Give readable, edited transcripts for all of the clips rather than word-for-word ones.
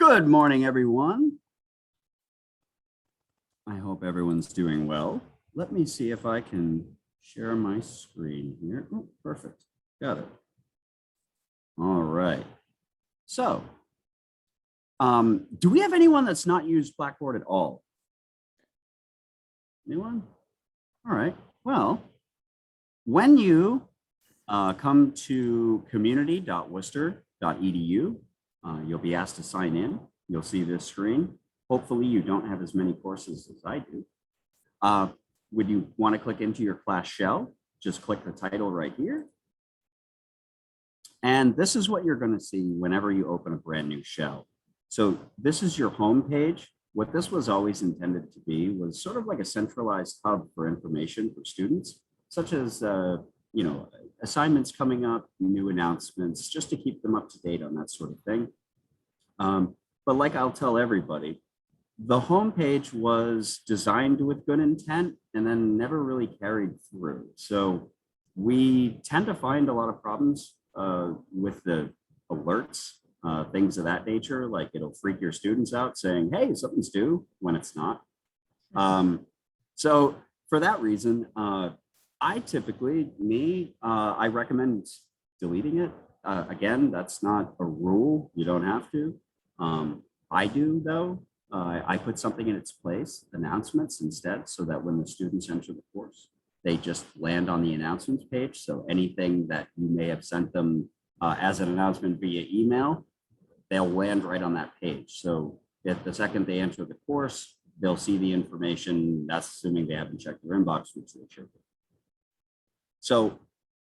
Good morning, everyone. I hope everyone's doing well. Let me see if I can share my screen here. Oh, perfect. Got it. All right. So, do we have anyone that's not used Blackboard at all? Anyone? All right. Well, when you come to community.worcester.edu, you'll be asked to sign in. You'll see this screen. Hopefully you don't have as many courses as I do. Would you want to click into your class shell? Just click the title right here. And this is what you're going to see whenever you open a brand new shell. So this is your home page. What this was always intended to be was sort of like a centralized hub for information for students, such as assignments coming up, new announcements, just to keep them up to date on that sort of thing. But like I'll tell everybody, the homepage was designed with good intent and then never really carried through. So we tend to find a lot of problems with the alerts, things of that nature, like it'll freak your students out saying, hey, something's due when it's not. So for that reason, I typically, I recommend deleting it. Again, that's not a rule. You don't have to. I do, though. I put something in its place, announcements instead, so that when the students enter the course, they just land on the announcements page. So anything that you may have sent them as an announcement via email, they'll land right on that page. So if the second they enter the course, they'll see the information. That's assuming they haven't checked their inbox, which they should. So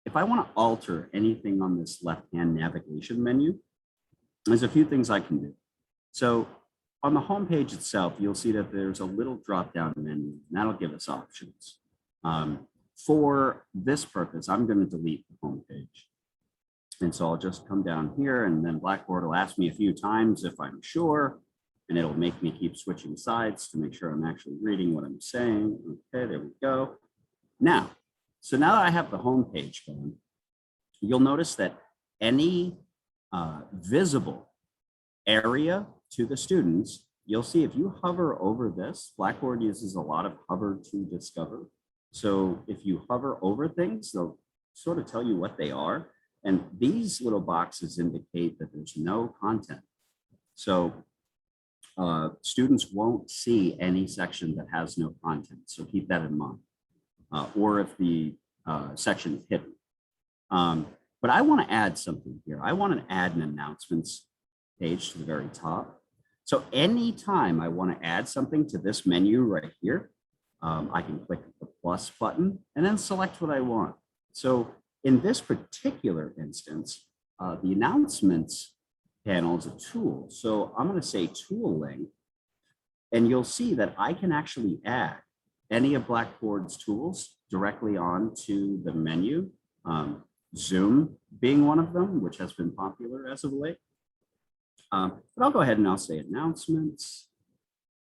if I want to alter anything on this left-hand navigation menu, there's a few things I can do. So on the home page itself, you'll see that there's a little drop-down menu, and that'll give us options. For this purpose, I'm going to delete the home page. And so I'll just come down here, and then Blackboard will ask me a few times if I'm sure, and it'll make me keep switching sides to make sure I'm actually reading what I'm saying. Okay, there we go. Now that I have the home page going, you'll notice that any visible area to the students, you'll see if you hover over this, Blackboard uses a lot of hover to discover. So if you hover over things, they'll sort of tell you what they are. And these little boxes indicate that there's no content. So students won't see any section that has no content. So keep that in mind. Or if the section is hidden. But I want to add something here. I want to add an announcements page to the very top. So anytime I want to add something to this menu right here, I can click the plus button and then select what I want. So in this particular instance, the announcements panel is a tool. So I'm going to say tooling, and you'll see that I can actually add any of Blackboard's tools directly onto the menu. Zoom being one of them, which has been popular as of late. But I'll go ahead and I'll say announcements.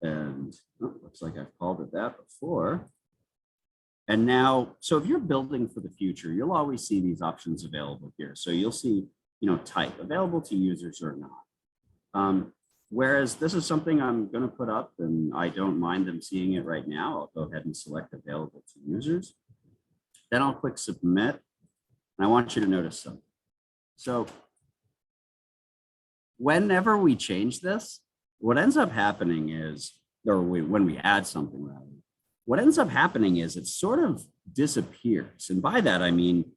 And looks like I've called it that before. And now, so if you're building for the future, you'll always see these options available here. So you'll see, type available to users or not. Whereas this is something I'm going to put up and I don't mind them seeing it right now. I'll go ahead and select available to users. Then I'll click submit. And I want you to notice something. So whenever we change this, what ends up happening is, when we add something rather, what ends up happening is it sort of disappears. And by that, I mean,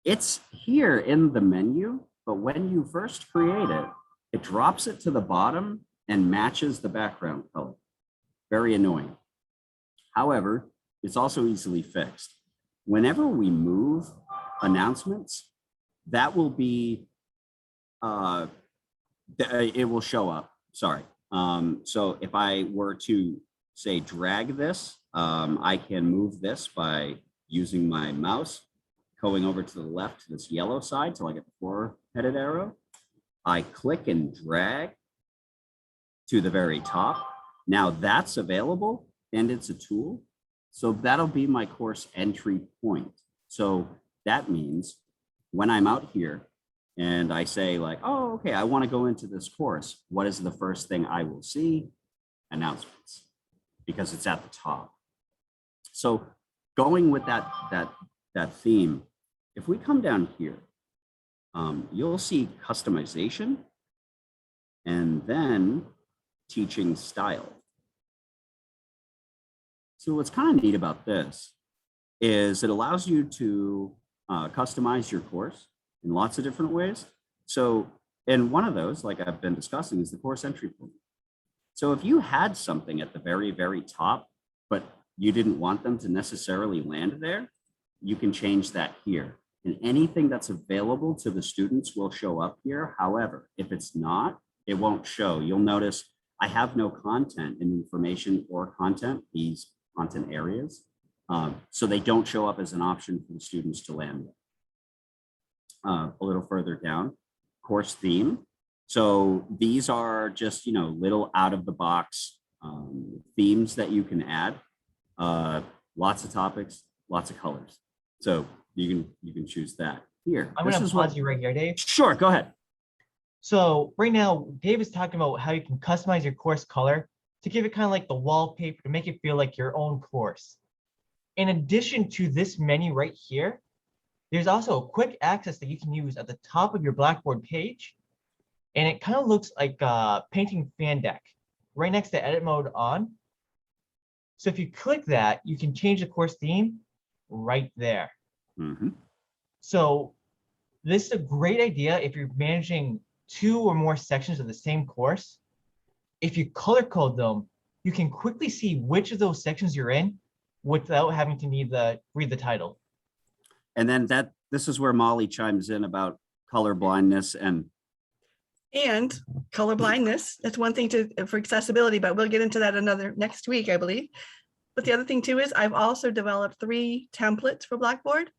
it's here in the menu, but when you first create it, it drops it to the bottom and matches the background color. Very annoying. However, it's also easily fixed. Whenever we move announcements, that will be, it will show up, sorry. So if I were to say drag this, I can move this by using my mouse, going over to the left to this yellow side till I get the four-headed arrow. I click and drag to the very top. Now that's available and it's a tool. So that'll be my course entry point. So that means when I'm out here and I say like, oh, okay, I want to go into this course. What is the first thing I will see? Announcements, because it's at the top. So going with that theme, if we come down here, you'll see customization and then teaching style. So what's kind of neat about this is it allows you to customize your course in lots of different ways. So, and one of those, like I've been discussing, is the course entry point. So if you had something at the very, very top, but you didn't want them to necessarily land there, you can change that here. And anything that's available to the students will show up here. However, if it's not, it won't show. You'll notice I have no content in information or content, these content areas. So they don't show up as an option for the students to land with. A little further down, course theme. So these are just, little out of the box themes that you can add. Lots of topics, lots of colors. So you can choose that here. I'm going to pause you right here, Dave. Sure, go ahead. So right now, Dave is talking about how you can customize your course color to give it kind of like the wallpaper to make it feel like your own course. In addition to this menu right here, there's also a quick access that you can use at the top of your Blackboard page. And it kind of looks like a painting fan deck right next to edit mode on. So if you click that, you can change the course theme right there. Mm-hmm. So this is a great idea if you're managing 2 or more sections of the same course. If you color code them, you can quickly see which of those sections you're in without having to read the title. And then this is where Molly chimes in about color blindness and color blindness. That's one thing for accessibility, but we'll get into that next week, I believe. But the other thing too is I've also developed 3 templates for Blackboard.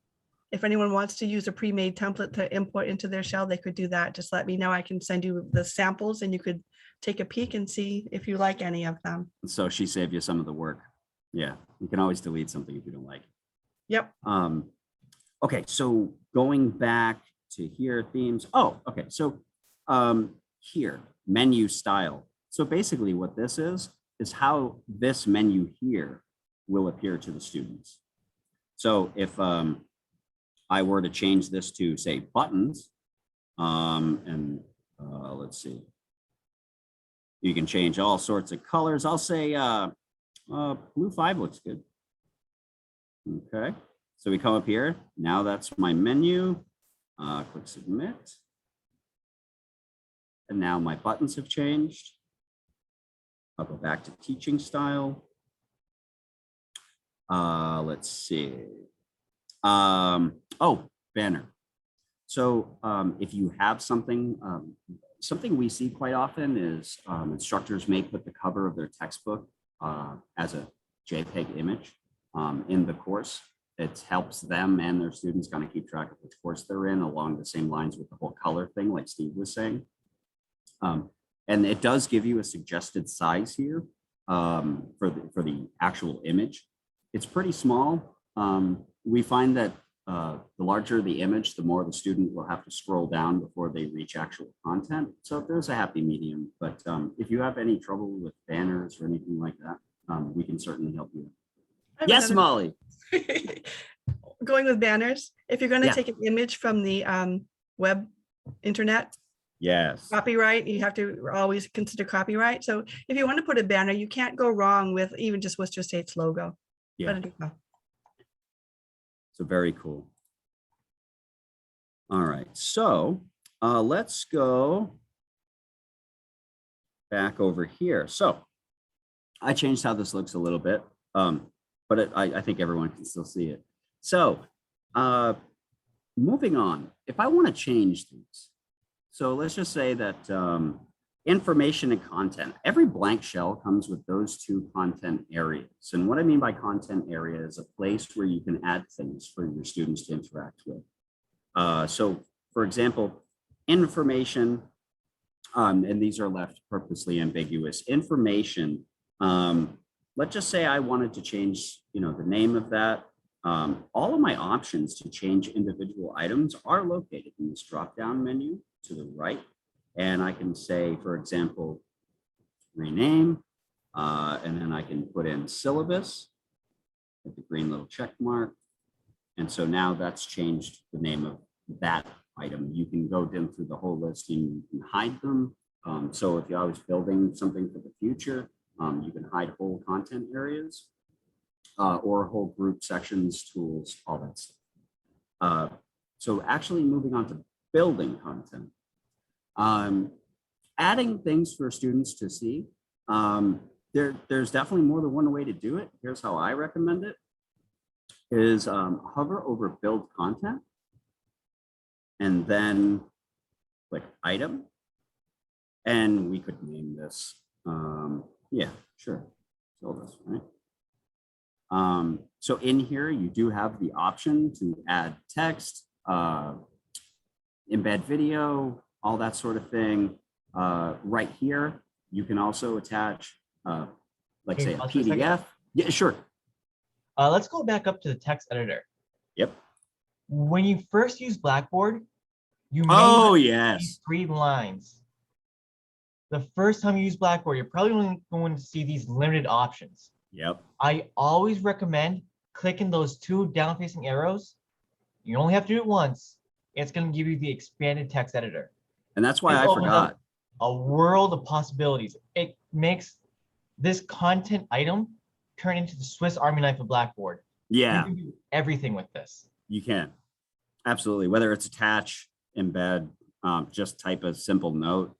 If anyone wants to use a pre-made template to import into their shell, they could do that. Just let me know. I can send you the samples and you could take a peek and see if you like any of them. So she saved you some of the work. Yeah, you can always delete something if you don't like it. Yep. Okay, so going back to here, themes. Oh, okay, so here, menu style. So basically what this is how this menu here will appear to the students. So if I were to change this to say buttons, let's see, you can change all sorts of colors. I'll say blue 5 looks good. Okay, so we come up here. Now that's my menu. Click submit. And now my buttons have changed. I'll go back to teaching style. Let's see. Oh, banner. So if you have something, something we see quite often is instructors may put the cover of their textbook as a JPEG image in the course. It helps them and their students kind of keep track of which course they're in along the same lines with the whole color thing, like Steve was saying. And it does give you a suggested size here for the actual image. It's pretty small. We find that the larger the image, the more the student will have to scroll down before they reach actual content. So there's a happy medium. But if you have any trouble with banners or anything like that, we can certainly help you. Yes, Molly. Going with banners, if you're going to take an image from the web internet, yes, copyright, you have to always consider copyright. So if you want to put a banner, you can't go wrong with even just Worcester State's logo. Yeah. So very cool. All right, so let's go back over here. So I changed how this looks a little bit, but I think everyone can still see it. So moving on, if I want to change these, so let's just say that information and content, every blank shell comes with those 2 content areas. And what I mean by content area is a place where you can add things for your students to interact with. So for example, information, and these are left purposely ambiguous. Information, let's just say I wanted to change, the name of that. all of my options to change individual items are located in this drop-down menu to the right. And I can say, for example, rename, and then I can put in syllabus with the green little check mark. And so now that's changed the name of that item. You can go down through the whole list and you can hide them. So if you're always building something for the future, you can hide whole content areas or whole group sections, tools, all that stuff. So actually moving on to building content. Adding things for students to see. There's definitely more than one way to do it. Here's how I recommend it, is hover over build content and then click item. And we could name this, yeah, sure, syllabus, right? So in here, you do have the option to add text, embed video, all that sort of thing. Right here, you can also attach, like Can you say a pause for a second? PDF. Yeah, sure. Let's go back up to the text editor. Yep. When you first use Blackboard, you may Oh, have these yes. 3 lines. The first time you use Blackboard, you're probably only going to see these limited options. Yep. I always recommend clicking those 2 down-facing arrows. You only have to do it once. It's going to give you the expanded text editor. And that's why It I opens up forgot. a world of possibilities. It makes this content item turn into the Swiss Army knife of Blackboard. Yeah, You can do everything with this. you can. Absolutely. Whether it's attach, embed, just type a simple note.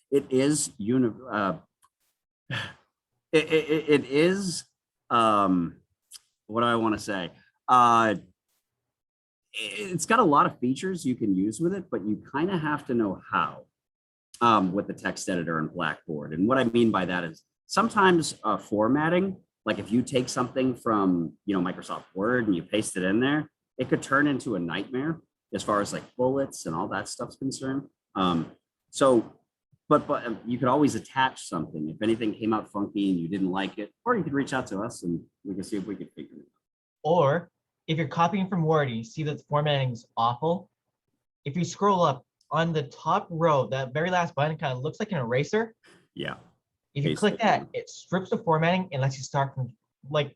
It is it is what do I want to say? It's got a lot of features you can use with it, but you kind of have to know how with the text editor and Blackboard. And what I mean by that is sometimes formatting, like if you take something from Microsoft Word and you paste it in there, it could turn into a nightmare as far as like bullets and all that stuff's concerned. But you could always attach something if anything came out funky and you didn't like it, or you could reach out to us and we can see if we could figure it out. Or if you're copying from Word and you see that the formatting is awful, if you scroll up on the top row, that very last button kind of looks like an eraser. Yeah. If you click that, it strips the formatting and lets you start from like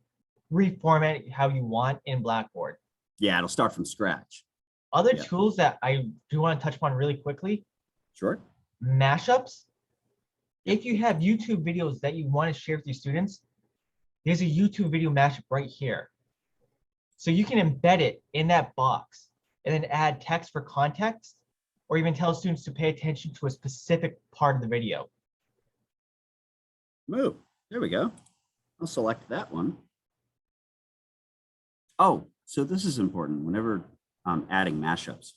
reformat it how you want in Blackboard. Yeah, it'll start from scratch. Other Yeah. tools that I do want to touch upon really quickly, Sure. mashups. If you have YouTube videos that you want to share with your students, there's a YouTube video mashup right here. So you can embed it in that box and then add text for context, or even tell students to pay attention to a specific part of the video. Move. There we go. I'll select that one. Oh, so this is important whenever adding mashups.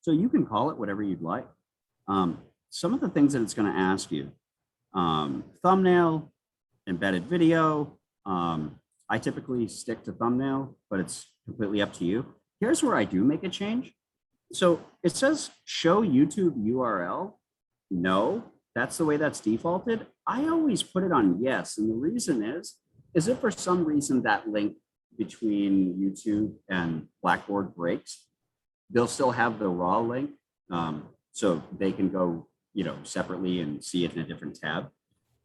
So you can call it whatever you'd like. Some of the things that it's going to ask you, thumbnail, embedded video. I typically stick to thumbnail, but it's completely up to you. Here's where I do make a change. So it says show YouTube URL. No, that's the way that's defaulted. I always put it on yes. And the reason is if for some reason that link between YouTube and Blackboard breaks, they'll still have the raw link. So they can go, separately and see it in a different tab.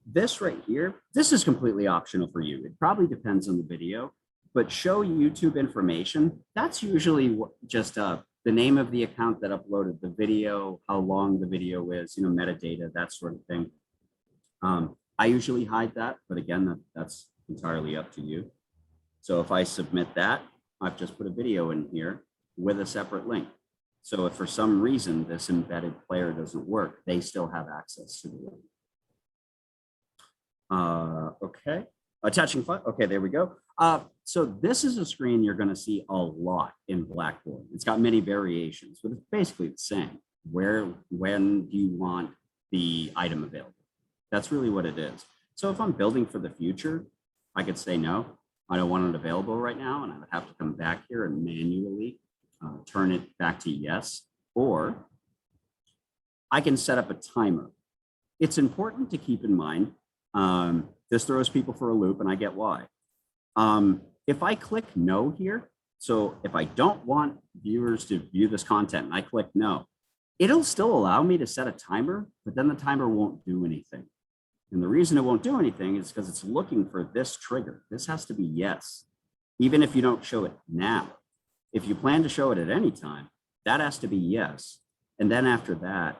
This right here, this is completely optional for you. It probably depends on the video, but show YouTube information. That's usually just the name of the account that uploaded the video, how long the video is, metadata, that sort of thing. I usually hide that, but again, that's entirely up to you. So if I submit that, I've just put a video in here with a separate link. So if for some reason this embedded player doesn't work, they still have access to the link. Okay, attaching file. Okay, there we go. So this is a screen you're going to see a lot in Blackboard. It's got many variations, but it's basically the same. When do you want the item available? That's really what it is. So if I'm building for the future, I could say no, I don't want it available right now, and I would have to come back here and manually turn it back to yes, or I can set up a timer. It's important to keep in mind, this throws people for a loop, and I get why. if I click no here, so if I don't want viewers to view this content and I click no, it'll still allow me to set a timer, but then the timer won't do anything. And the reason it won't do anything is because it's looking for this trigger. This has to be yes, even if you don't show it now. If you plan to show it at any time, that has to be yes. And then after that,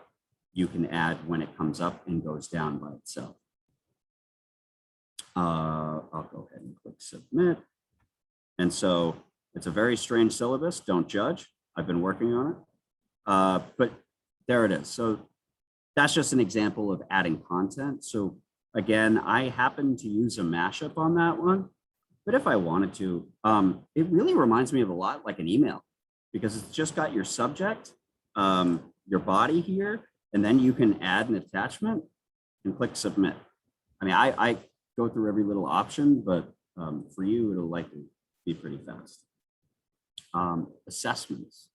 you can add when it comes up and goes down by itself. I'll go ahead and click submit. And so it's a very strange syllabus. Don't judge. I've been working on it. But there it is. So that's just an example of adding content. So again, I happen to use a mashup on that one. But if I wanted to, it really reminds me of a lot like an email, because it's just got your subject, your body here, and then you can add an attachment and click submit. I mean, I go through every little option, but for you, it'll likely be pretty fast. Assessments.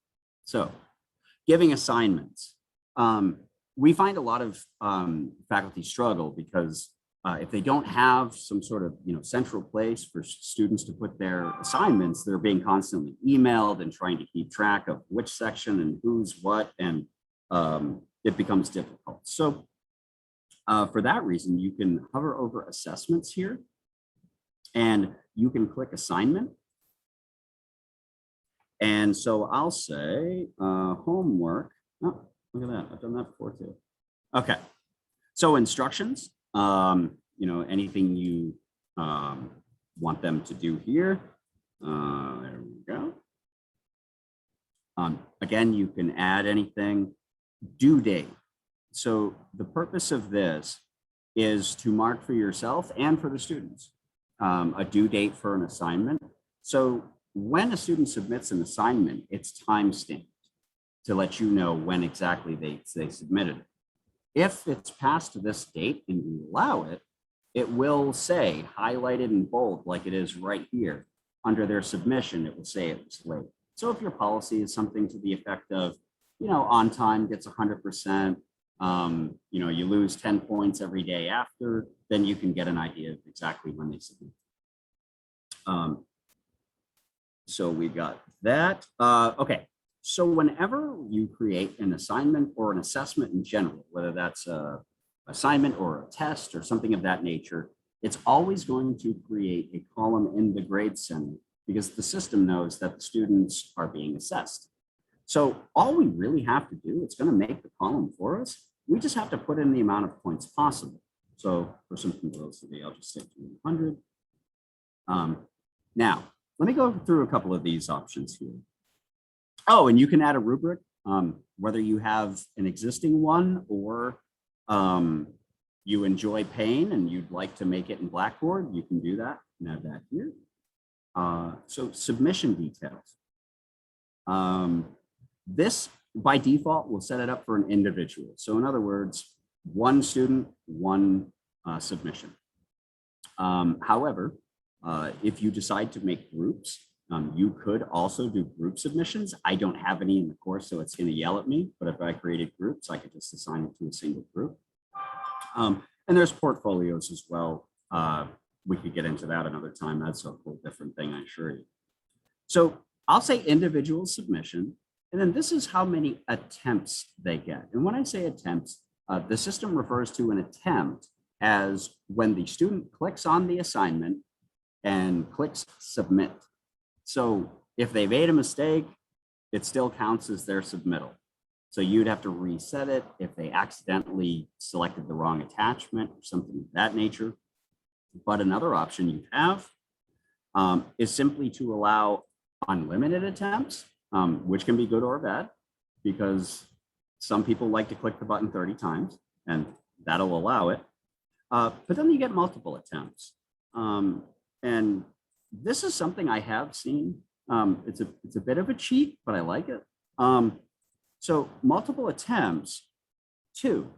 So giving assignments. We find a lot of faculty struggle because if they don't have some sort of central place for students to put their assignments, they're being constantly emailed and trying to keep track of which section and who's what, and it becomes difficult. So for that reason, you can hover over assessments here and you can click assignment. And so I'll say homework. Oh, look at that. I've done that before too. Okay. So instructions, anything you want them to do here. There we go. Again, you can add anything. Due date. So the purpose of this is to mark for yourself and for the students a due date for an assignment. So when a student submits an assignment, it's time-stamped to let you know when exactly they submitted it. If it's past this date and you allow it, it will say highlighted in bold like it is right here. Under their submission, it will say it was late. So if your policy is something to the effect of, on time gets 100%, you lose 10 points every day after, then you can get an idea of exactly when they submit. So we got that. Okay, so whenever you create an assignment or an assessment in general, whether that's a assignment or a test or something of that nature, it's always going to create a column in the grade center because the system knows that the students are being assessed. So all we really have to do, it's going to make the column for us. We just have to put in the amount of points possible. So for some simplicity, I'll just say 200. Now, let me go through a couple of these options here. Oh, and you can add a rubric, whether you have an existing one or you enjoy pain and you'd like to make it in Blackboard, you can do that and add that here. So submission details. This by default will set it up for an individual. So in other words, one student, one submission. However, if you decide to make groups, you could also do group submissions. I don't have any in the course, so it's going to yell at me. But if I created groups, I could just assign it to a single group. And there's portfolios as well. We could get into that another time. That's a whole different thing, I assure you. So I'll say individual submission. And then this is how many attempts they get. And when I say attempts, the system refers to an attempt as when the student clicks on the assignment and clicks submit. So if they made a mistake, it still counts as their submittal. So you'd have to reset it if they accidentally selected the wrong attachment or something of that nature. But another option you have is simply to allow unlimited attempts, which can be good or bad, because some people like to click the button 30 times and that'll allow it. But then you get multiple attempts. And this is something I have seen. It's a bit of a cheat, but I like it. So multiple attempts, 2.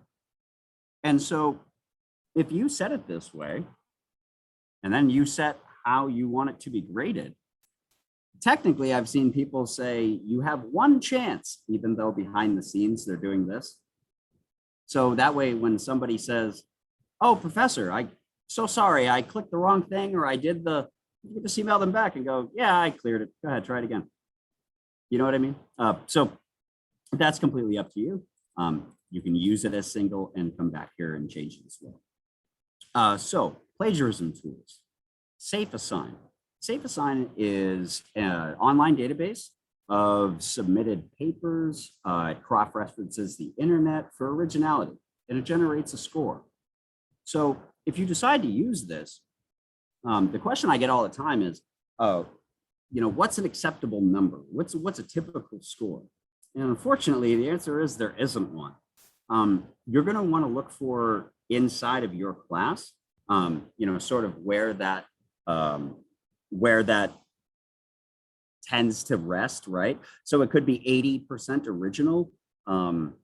And so if you set it this way, and then you set how you want it to be graded, technically I've seen people say you have 1 chance, even though behind the scenes they're doing this. So that way, when somebody says, oh, professor, I'm so sorry, I clicked the wrong thing, or I did the you can just email them back and go, yeah, I cleared it. Go ahead, try it again. You know what I mean? So that's completely up to you. You can use it as single and come back here and change it as well. So plagiarism tools. Safe Assign. Safe Assign is an online database of submitted papers. It cross-references the internet for originality, and it generates a score. So if you decide to use this, the question I get all the time is, what's an acceptable number? What's a typical score? And unfortunately, the answer is there isn't one. You're going to want to look for inside of your class, sort of where that tends to rest, right? So it could be 80% original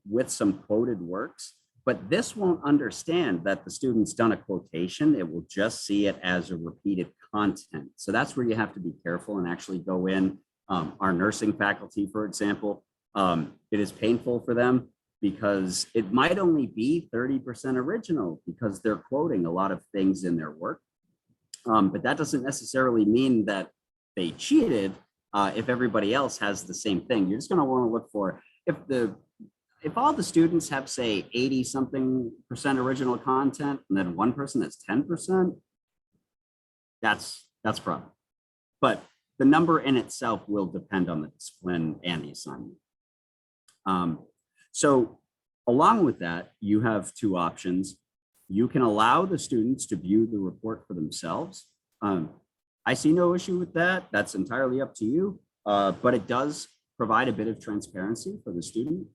with some quoted works, but this won't understand that the student's done a quotation. It will just see it as a repeated content. So that's where you have to be careful and actually go in. Our nursing faculty, for example, it is painful for them because it might only be 30% original because they're quoting a lot of things in their work. But that doesn't necessarily mean that they cheated if everybody else has the same thing. You're just going to want to look for if all the students have, say, 80-something% original content, and then one person that's 10%, that's a problem. But the number in itself will depend on the discipline and the assignment. So along with that, you have two options. You can allow the students to view the report for themselves. I see no issue with that. That's entirely up to you, but it does provide a bit of transparency for the student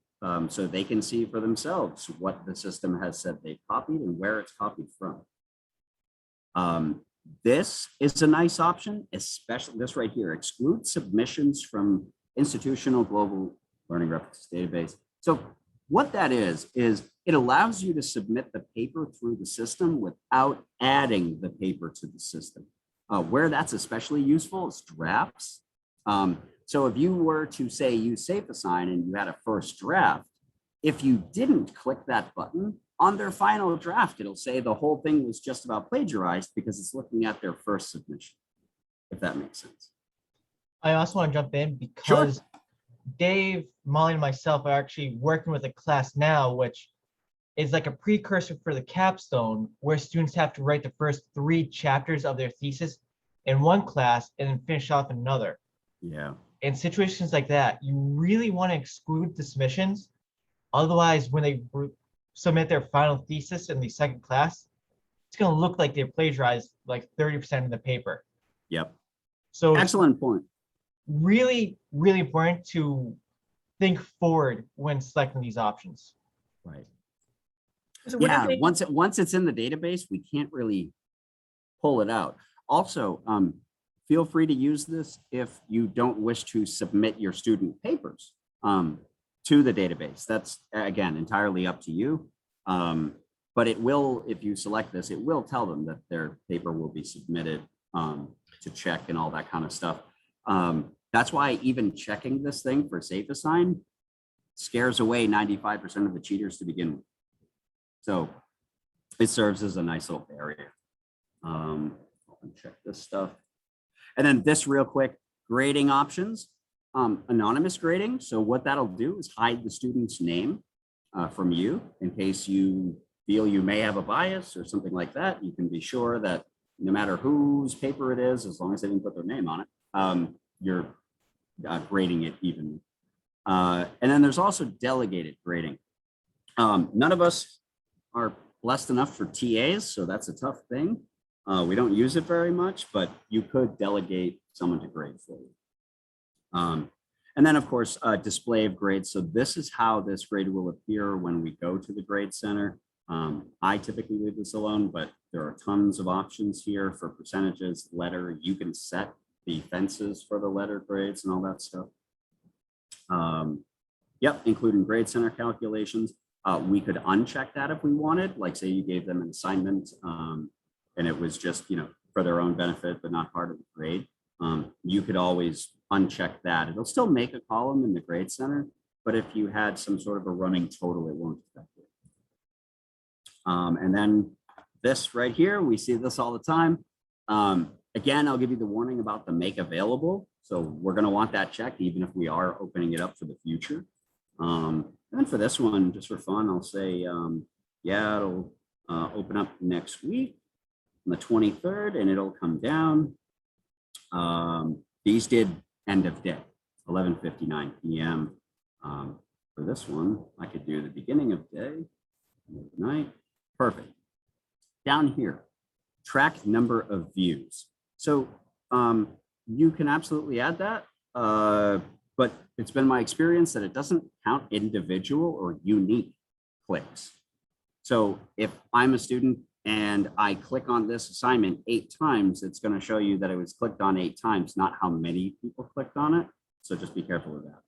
so they can see for themselves what the system has said they copied and where it's copied from. This is a nice option, especially this right here, exclude submissions from institutional global learning references database. So what that is it allows you to submit the paper through the system without adding the paper to the system. Where that's especially useful is drafts. So if you were to say use Safe Assign and you had a first draft, if you didn't click that button on their final draft, it'll say the whole thing was just about plagiarized because it's looking at their first submission, if that makes sense. I also want to jump in because Dave, Molly, and myself are actually working with a class now, which is like a precursor for the capstone, where students have to write the first 3 chapters of their thesis in one class and then finish off another. Yeah. In situations like that, you really want to exclude the submissions. Otherwise, when they submit their final thesis in the second class, it's going to look like they plagiarized like 30% of the paper. Yep. So excellent point. Really, really important to think forward when selecting these options. Right. So Yeah, once it's in the database, we can't really pull it out. Also, feel free to use this if you don't wish to submit your student papers to the database. That's, again, entirely up to you. But it will, if you select this, it will tell them that their paper will be submitted to check and all that kind of stuff. That's why even checking this thing for Safe Assign scares away 95% of the cheaters to begin with. So it serves as a nice little barrier. Check this stuff. And then this real quick, grading options, anonymous grading. So what that'll do is hide the student's name from you in case you feel you may have a bias or something like that. You can be sure that no matter whose paper it is, as long as they didn't put their name on it, you're grading it evenly. And then there's also delegated grading. None of us are blessed enough for TAs, so that's a tough thing. We don't use it very much, but you could delegate someone to grade for you. And then, of course, display of grades. So this is how this grade will appear when we go to the grade center. I typically leave this alone, but there are tons of options here for percentages, letter. You can set the fences for the letter grades and all that stuff. Yep, including grade center calculations. We could uncheck that if we wanted, like say you gave them an assignment and it was just, for their own benefit, but not part of the grade. You could always uncheck that. It'll still make a column in the grade center, but if you had some sort of a running total, it won't affect it. And then this right here, we see this all the time. Again, I'll give you the warning about the make available. So we're going to want that checked, even if we are opening it up for the future. And for this one, just for fun, I'll say, yeah, it'll open up next week on the 23rd, and it'll come down. These did end of day, 11:59 p.m. For this one, I could do the beginning of day, night, perfect. Down here, track number of views. So you can absolutely add that, but it's been my experience that it doesn't count individual or unique clicks. So if I'm a student and I click on this assignment 8 times, it's going to show you that it was clicked on 8 times, not how many people clicked on it. So just be careful of that.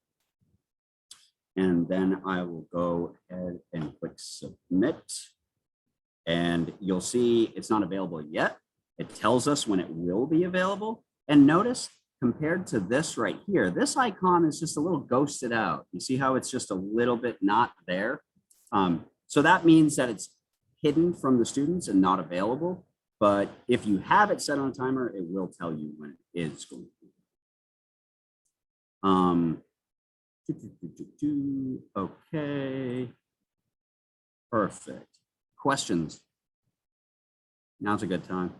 And then I will go ahead and click submit. And you'll see it's not available yet. It tells us when it will be available. And notice, compared to this right here, this icon is just a little ghosted out. You see how it's just a little bit not there? So that means that it's hidden from the students and not available. But if you have it set on a timer, it will tell you when it is going to be. Okay. Perfect. Questions? Now's a good time.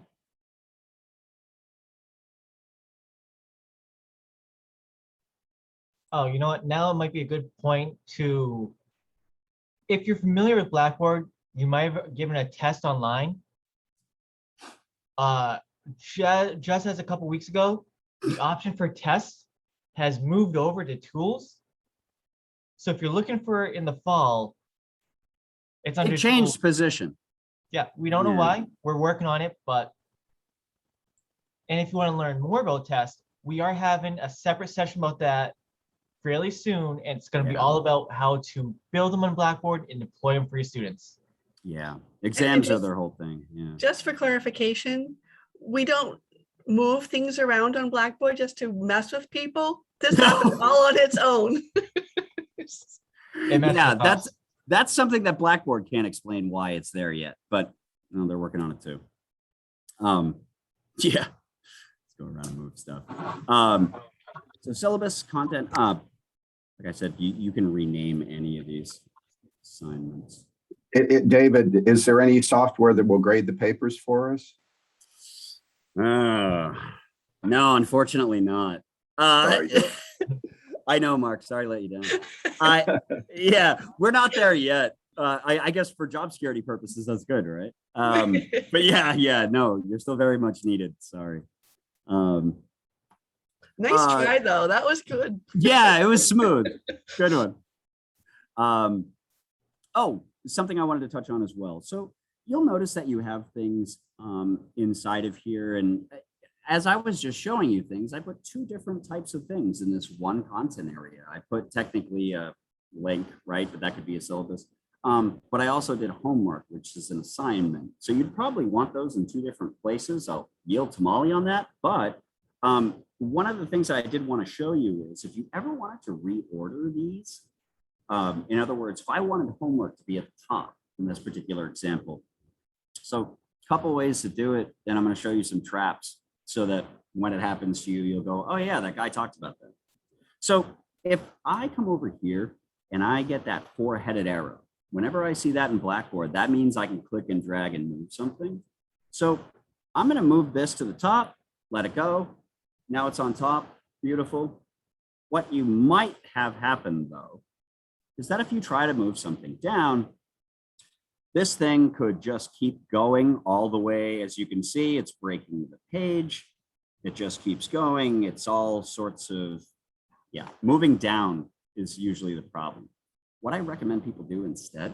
Oh, you know what? Now it might be a good point to, if you're familiar with Blackboard, you might have given a test online. Just as a couple weeks ago, the option for tests has moved over to tools. So if you're looking for it in the fall, it's under It changed tools. position. Yeah, we don't know Yeah. why. We're working on it, but. And if you want to learn more about tests, we are having a separate session about that fairly soon. And it's going to be Yeah. all about how to build them on Blackboard and deploy them for your students. Yeah, exams are just- their whole thing. Yeah. Just for clarification, we don't move things around on Blackboard just to mess with people. This happens all on its own. It messes Yeah, with us. that's something that Blackboard can't explain why it's there yet, but you know, they're working on it too. Yeah, let's go around and move stuff. So syllabus content. Like I said, you can rename any of these assignments. David, is there any software that will grade the papers for us? No, unfortunately not. Sorry. I know, Mark. Sorry to let you down. Yeah, we're not there yet. I guess for job security purposes, that's good, right? But yeah, no, you're still very much needed. Sorry. Nice try though. That was good. Yeah, it was smooth. Good one. Oh, something I wanted to touch on as well. So you'll notice that you have things inside of here. And as I was just showing you things, I put 2 different types of things in this one content area. I put technically a link, right? But that could be a syllabus. But I also did homework, which is an assignment. So you'd probably want those in 2 different places. I'll yield to Molly on that. But one of the things I did want to show you is if you ever wanted to reorder these, in other words, if I wanted homework to be at the top in this particular example. So a couple ways to do it. Then I'm going to show you some traps so that when it happens to you, you'll go, oh yeah, that guy talked about that. So if I come over here and I get that 4-headed arrow, whenever I see that in Blackboard, that means I can click and drag and move something. So I'm going to move this to the top, let it go. Now it's on top. Beautiful. What you might have happen though, is that if you try to move something down, this thing could just keep going all the way. As you can see, it's breaking the page. It just keeps going. It's all sorts of, yeah, moving down is usually the problem. What I recommend people do instead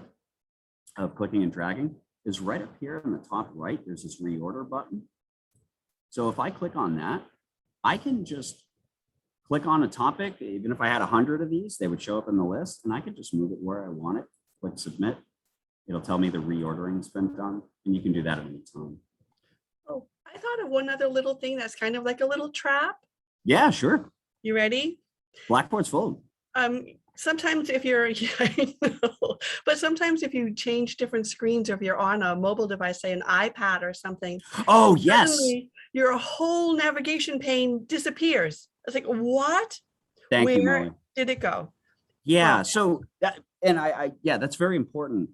of clicking and dragging is right up here in the top right, there's this reorder button. So if I click on that, I can just click on a topic. Even if I had 100 of these, they would show up in the list and I could just move it where I want it, click submit. It'll tell me the reordering's been done, and you can do that at any time. Oh, I thought of one other little thing that's kind of like a little trap. Yeah, sure. You ready? Blackboard's full. Sometimes if you're, yeah, I know. But sometimes if you change different screens, or if you're on a mobile device, say an iPad or something, Oh, yes. suddenly your whole navigation pane disappears. It's like, what? Thank you, Where Molly. did it go? Yeah, Well, so that, and yeah, that's very important.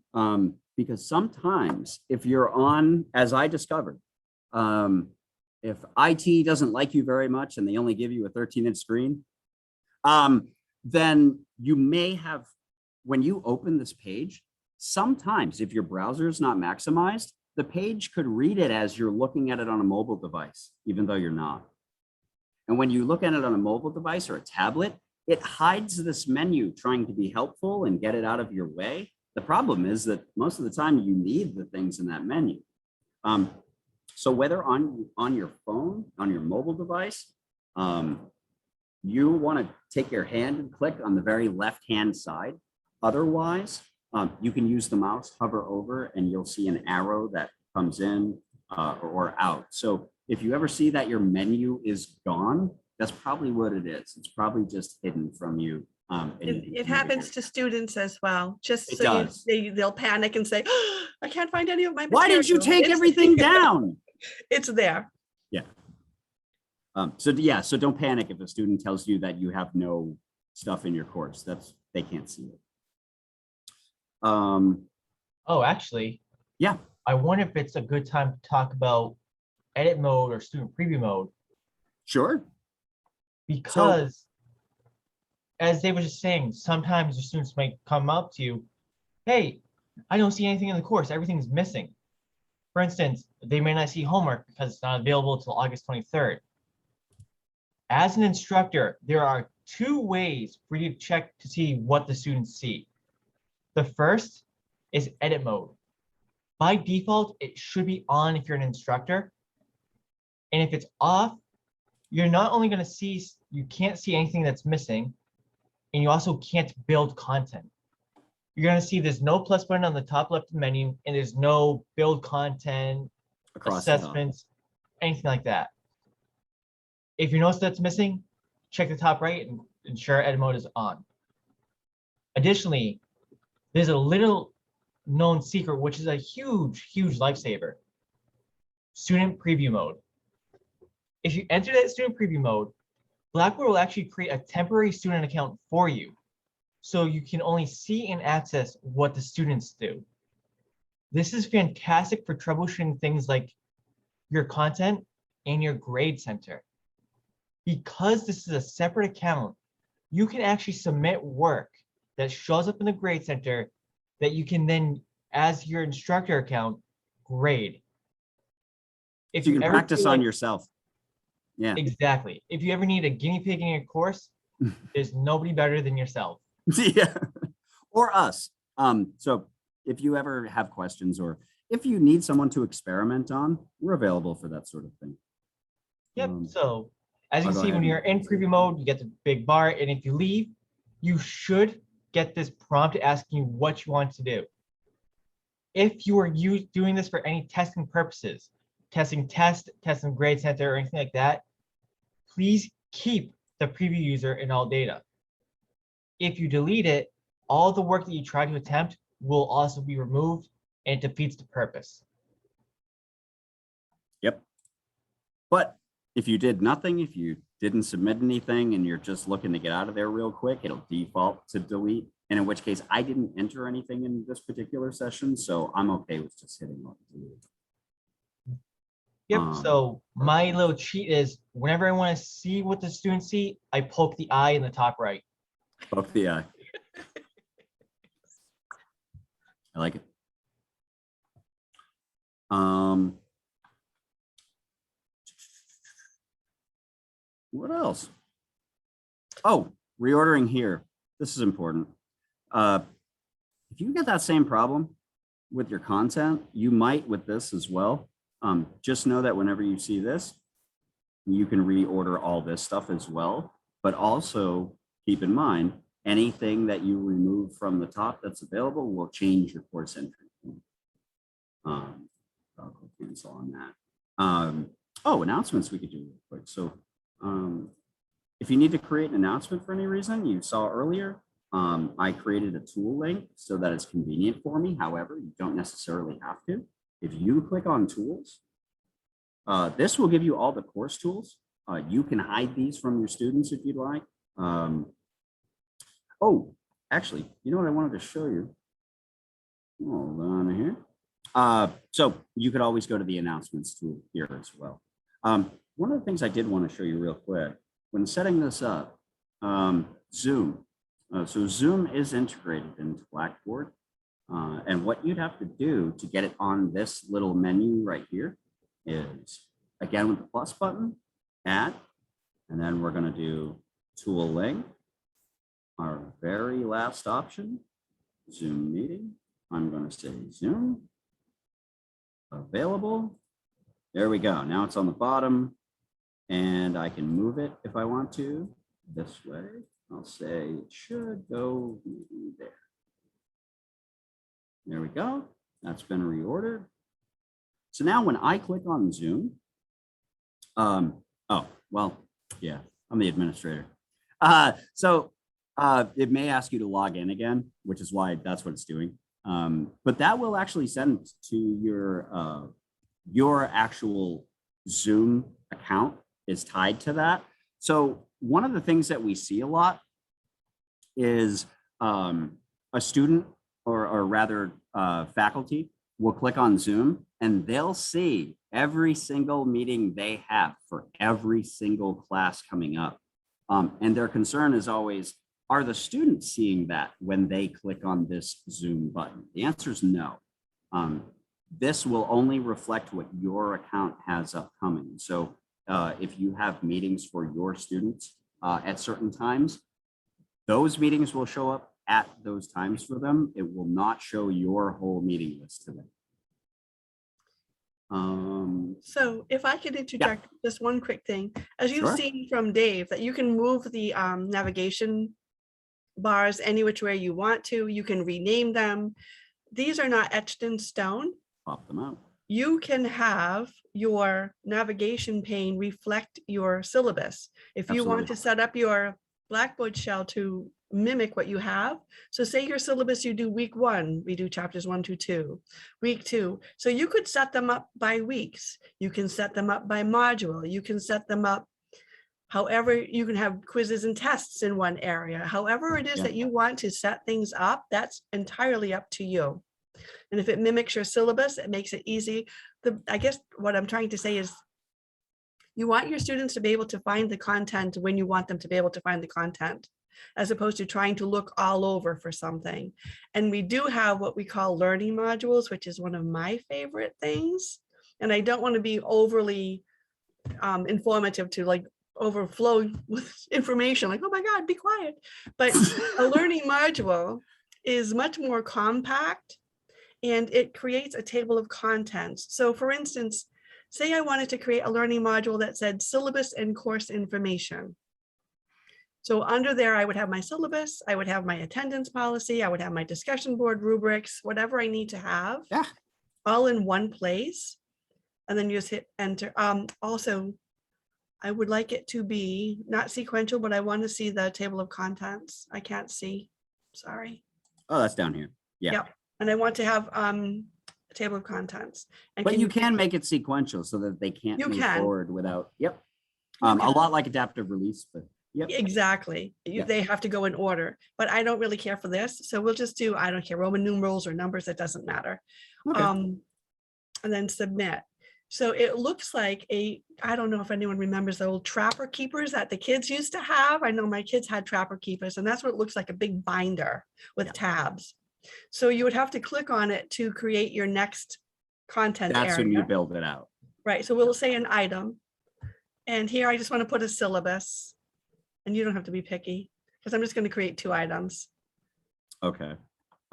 Because sometimes if you're on, as I discovered, if IT doesn't like you very much and they only give you a 13-inch screen, then you may have, when you open this page, sometimes if your browser is not maximized, the page could read it as you're looking at it on a mobile device, even though you're not. And when you look at it on a mobile device or a tablet, it hides this menu trying to be helpful and get it out of your way. The problem is that most of the time you need the things in that menu. So whether on your phone, on your mobile device, you want to take your hand and click on the very left-hand side. Otherwise, you can use the mouse, hover over, and you'll see an arrow that comes in or out. So if you ever see that your menu is gone, that's probably what it is. It's probably just hidden from you. it happens to students as well. Just It so does. they'll panic and say, oh, I can't find any of my Why did you material." take It's- everything down? It's there. Yeah. So don't panic if a student tells you that you have no stuff in your course. They can't see it. Oh, actually, Yeah, I wonder if it's a good time to talk about edit mode or student preview mode, sure. because as they were just saying, sometimes your students might come up to you, hey, I don't see anything in the course, everything's missing. For instance, they may not see homework because it's not available until August 23rd. As an instructor, there are two ways for you to check to see what the students see. The first is edit mode. By default, it should be on if you're an instructor. And if it's off, you're not only going to see, you can't see anything that's missing, and you also can't build content. You're going to see there's no plus button on the top left menu, and there's no build content, Across the top. assessments, anything like that. If you notice that's missing, check the top right and ensure edit mode is on. Additionally, there's a little known secret, which is a huge, huge lifesaver. Student preview mode. If you enter that student preview mode, Blackboard will actually create a temporary student account for you, so you can only see and access what the students do. This is fantastic for troubleshooting things like your content and your grade center. Because this is a separate account, you can actually submit work that shows up in the grade center that you can then, as your instructor account, grade. If So you can ever practice feel on like- yourself. Yeah. Exactly. If you ever need a guinea pig in your course, there's nobody better than yourself. Yeah. Or us. So if you ever have questions or if you need someone to experiment on, we're available for that sort of thing. Yep. So as you I'll can go see, ahead when and you're in answer. preview mode, you get the big bar. And if you leave, you should get this prompt asking you what you want to do. If you are doing this for any testing purposes, testing grade center, or anything like that, please keep the preview user in all data. If you delete it, all the work that you try to attempt will also be removed, and it defeats the purpose. Yep. But if you did nothing, if you didn't submit anything and you're just looking to get out of there real quick, it'll default to delete. And in which case I didn't enter anything in this particular session, so I'm okay with just hitting on delete. Yep, so my little cheat is whenever I want to see what the students see, I poke the eye in the top right. Poke the eye. I like it. What else? Oh, reordering here. This is important. If you get that same problem with your content, you might with this as well. Just know that whenever you see this, you can reorder all this stuff as well. But also keep in mind, anything that you remove from the top that's available will change your course entry. I'll click cancel on that. Oh, announcements we could do real quick. So if you need to create an announcement for any reason, you saw earlier, I created a tool link so that it's convenient for me. However, you don't necessarily have to. If you click on tools, this will give you all the course tools. You can hide these from your students if you'd like. Oh, actually, you know what I wanted to show you? Hold on here. So you could always go to the announcements tool here as well. One of the things I did want to show you real quick, when setting this up, Zoom. So Zoom is integrated into Blackboard. And what you'd have to do to get it on this little menu right here is, again, with the plus button, add, and then we're going to do tool link. Our very last option, Zoom meeting. I'm going to say Zoom available. There we go. Now it's on the bottom and I can move it if I want to this way. I'll say it should go there. There we go. That's been reordered. So now when I click on Zoom, oh, well, yeah, I'm the administrator. It may ask you to log in again, which is why that's what it's doing. But that will actually send to your actual Zoom account is tied to that. So one of the things that we see a lot is a student or rather faculty will click on Zoom and they'll see every single meeting they have for every single class coming up. And their concern is always, are the students seeing that when they click on this Zoom button? The answer is no. This will only reflect what your account has upcoming. So if you have meetings for your students at certain times, those meetings will show up at those times for them. It will not show your whole meeting list to them. So if I could interject just one quick thing, as you've Sure. seen from Dave, that you can move the navigation bars any which way you want to, you can rename them. These are not etched in stone. Pop them out. You can have your navigation pane reflect your syllabus. If you want Absolutely. to set up your Blackboard shell to mimic what you have. So say your syllabus, you do week 1, we do chapters 1 to 2, week 2. So you could set them up by weeks. You can set them up by module. You can set them up however, you can have quizzes and tests in one area. However it is that you want to set things up, that's entirely up to you. And if it mimics your syllabus, it makes it easy. I guess what I'm trying to say is you want your students to be able to find the content when you want them to be able to find the content, as opposed to trying to look all over for something. And we do have what we call learning modules, which is one of my favorite things. And I don't want to be overly informative to like overflow with information, like, oh my God, be quiet. But a learning module is much more compact and it creates a table of contents. So for instance, say I wanted to create a learning module that said syllabus and course information. So under there, I would have my syllabus, I would have my attendance policy, I would have my discussion board rubrics, whatever I need to have, all in one place. And then you just hit enter. Also, I would like it to be not sequential, but I want to see the table of contents. I can't see, sorry. Oh, that's down here. Yeah. Yep. And I want to have a table of contents. And But you can make it sequential so that they can't You move can. forward without, You a can. lot like adaptive release, but yep. Exactly. Yeah. They have to go in order, but I don't really care for this. So we'll just do, I don't care, Roman numerals or numbers, it doesn't matter. Okay. And then submit. So it looks like I don't know if anyone remembers the old trapper keepers that the kids used to have. I know my kids had trapper keepers, and that's what it looks like, a big binder with tabs. So you would have to click on it to create your next content That's area. when you build it out. Right, so we'll say an item. And here I just want to put a syllabus. And you don't have to be picky, because I'm just going to create 2 items. Okay.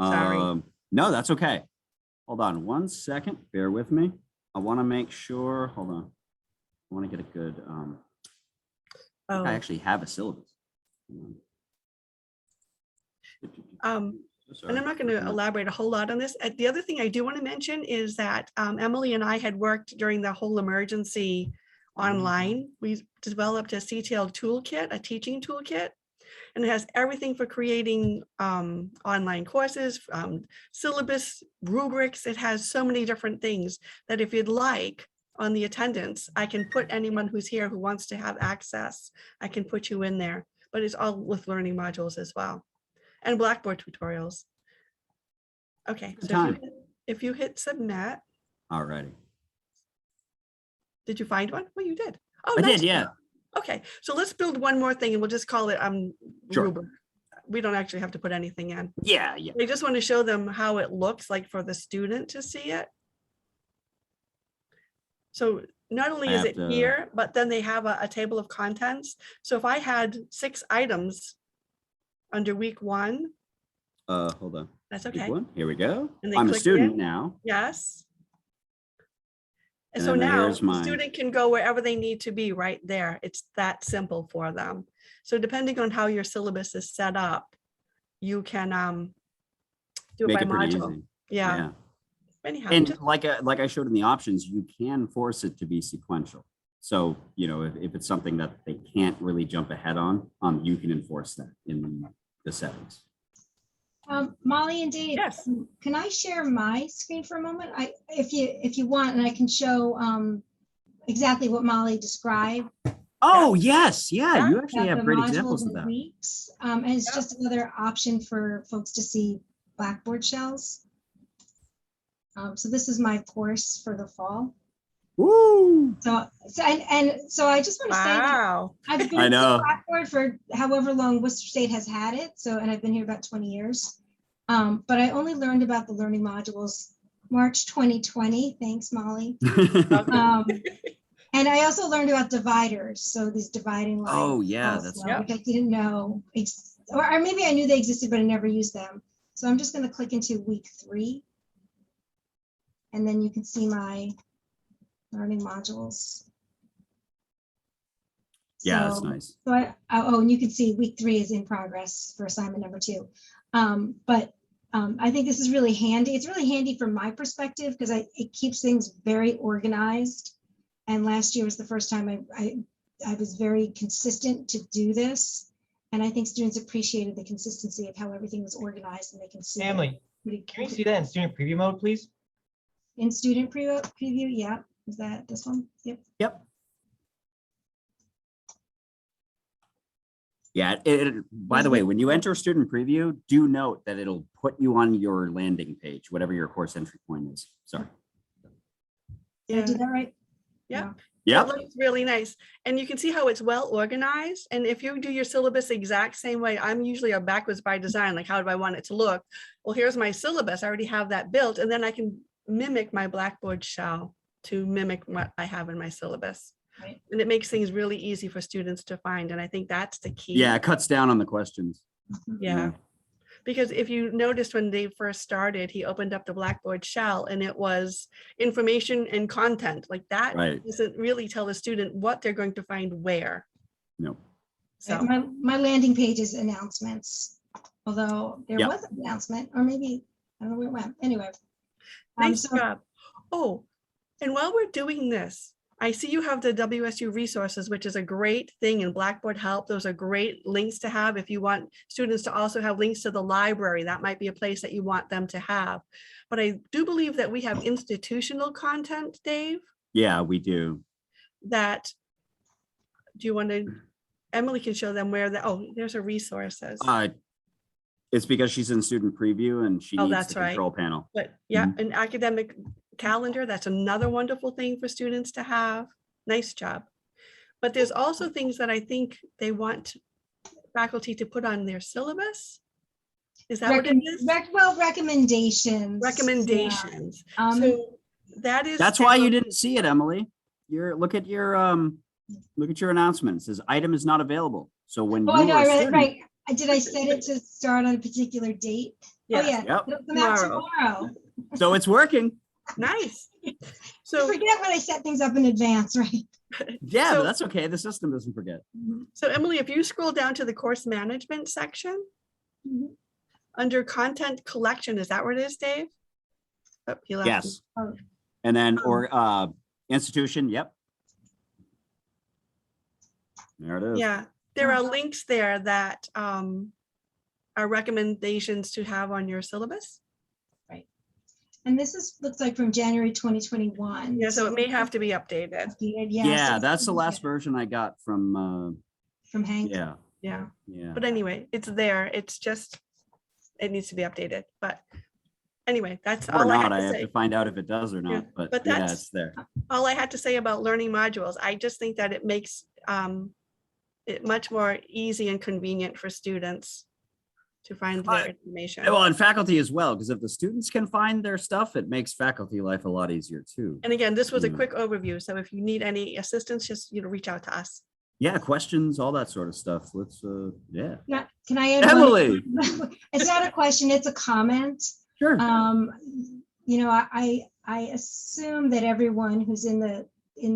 Sorry. No, that's okay. Hold on 1 second. Bear with me. I want to make sure. Hold on. I want to get a good. Oh, I actually have a syllabus. and I'm not going to elaborate a whole lot on this. The other thing I do want to mention is that Emily and I had worked during the whole emergency online. We developed a CTL toolkit, a teaching toolkit. And it has everything for creating online courses, syllabus, rubrics. It has so many different things that if you'd like, on the attendance, I can put anyone who's here who wants to have access, I can put you in there, but it's all with learning modules as well, and Blackboard tutorials. Okay, so if you hit submit, Alrighty. did you find one? Well, you did. Oh, I nice. did, yeah. Okay, so let's build one more thing and we'll just call it Sure. rubric. We don't actually have to put anything in. Yeah, yeah. I just want to show them how it looks like for the student to see it. So not only I is have it to- here, but then they have a table of contents. So if I had 6 items under week 1, Hold on. that's Week okay. one. Here we go. And they I'm a click student in. now. Yes. And And so then now here's the my- student can go wherever they need to be right there. It's that simple for them. So depending on how your syllabus is set up, you can do it Make by it pretty module. easy. Yeah. Anyhow, And just- like I showed in the options, you can force it to be sequential. So, you know, if it's something that they can't really jump ahead on, you can enforce that in the settings. Molly and Dave, Yes. can I share my screen for a moment? If you want, and I can show exactly what Molly described. Oh, yes. Yeah, you actually about have the great modules examples of and that. weeks. And it's Yeah. just another option for folks to see Blackboard shells. So this is my course for the fall. Woo! So I just want to say that Wow. I've been I to know. Blackboard for however long Worcester State has had it. So, and I've been here about 20 years. But I only learned about the learning modules March 2020. Thanks, Molly. And I also learned about dividers. So these dividing lines. Oh, yeah, also, that's- which I didn't know. Or maybe I knew they existed, but I never used them. So I'm just going to click into week 3. And then you can see my learning modules. Yeah, that's So- nice. So and you can see week 3 is in progress for assignment number 2. I think this is really handy. It's really handy from my perspective because it keeps things very organized. And last year was the first time I was very consistent to do this. And I think students appreciated the consistency of how everything was organized and they can see. it Emily, pretty can we see that in student preview mode, please? in student preview, yeah. Is that this one? Yep. Yep. Yeah, by the way, when you enter student preview, do note that it'll put you on your landing page, whatever your course entry point is. Sorry. Did I do that right? Yeah. Yep. It looks really nice. And you can see how it's well organized. And if you do your syllabus the exact same way, I'm usually a backwards by design, like how do I want it to look? Well, here's my syllabus. I already have that built. And then I can mimic my Blackboard shell to mimic what I have in my syllabus. Right. And it makes things really easy for students to find. And I think that's the key. Yeah, it cuts down on the questions. Yeah. Because if you noticed when they first started, he opened up the Blackboard shell and it was information and content like that. Right. Doesn't really tell the student what they're going to find where. No. So, My landing page is announcements, although there Yep. was an announcement, or maybe, I don't know where it went. Anyway. nice so- job. Oh, and while we're doing this, I see you have the WSU resources, which is a great thing, and Blackboard Help. Those are great links to have. If you want students to also have links to the library, that might be a place that you want them to have. But I do believe that we have institutional content, Dave, Yeah, we do. that, do you want to, Emily can show them where oh, there's her resources. It's because she's in student preview and she Oh, needs that's the right. control panel. But yeah, an academic calendar, that's another wonderful thing for students to have. Nice job. But there's also things that I think they want faculty to put on their syllabus. Is that what it is? Recommendations. Recommendations. Yeah. So that is. That's why you didn't see it, Emily. Look at your announcement. It says item is not available. So when Oh, I you know, were a right, student, right. Did I set it to start on a particular date? Oh, Yes. yeah. Yep. It'll come out Tomorrow. tomorrow. so it's working. Nice. I So, forget when I set things up in advance, right? Yeah, So- but that's okay. The system doesn't forget. so Emily, if you scroll down to the course management section, Mhm. under content collection, is that where it is, Dave? Oh, he left me. Yes. Oh. And then or institution. Yep. There it is. Yeah, there are links there that are recommendations to have on your syllabus. And this looks like from January 2021. Yeah, so it may have to be updated. updated. Yeah, so that's the last yeah, version I got from, from Hank. yeah, Yeah, yeah. but anyway, it's there. It's just, it needs to be updated. But anyway, that's Or all I not, had I to have say. to find out if it does or not, but but yeah, that's- it's there. All I had to say about learning modules. I just think that it makes it much more easy and convenient for students to find their information. Well, and faculty as well, because if the students can find their stuff, it makes faculty life a lot easier too. And again, this was a Yeah. quick overview. So if you need any assistance, just reach out to us. Yeah, questions, all that sort of stuff. Let's, yeah. Can I add Emily. one? It's not a question, it's a comment. Sure. I assume that everyone who's in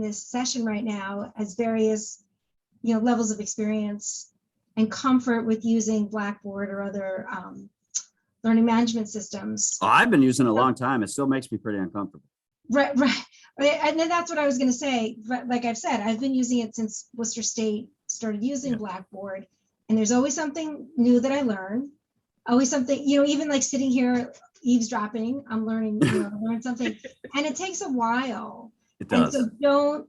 this session right now has various, levels of experience and comfort with using Blackboard or other learning management systems. Oh, I've been using it a long time. It still makes me pretty uncomfortable. Right. And then that's what I was going to say. But like I've said, I've been using it since Worcester State started using Blackboard. And there's always something new that I learn. Always something, even like sitting here eavesdropping, I'm learning, to learn something. And it takes a while. It And does. so don't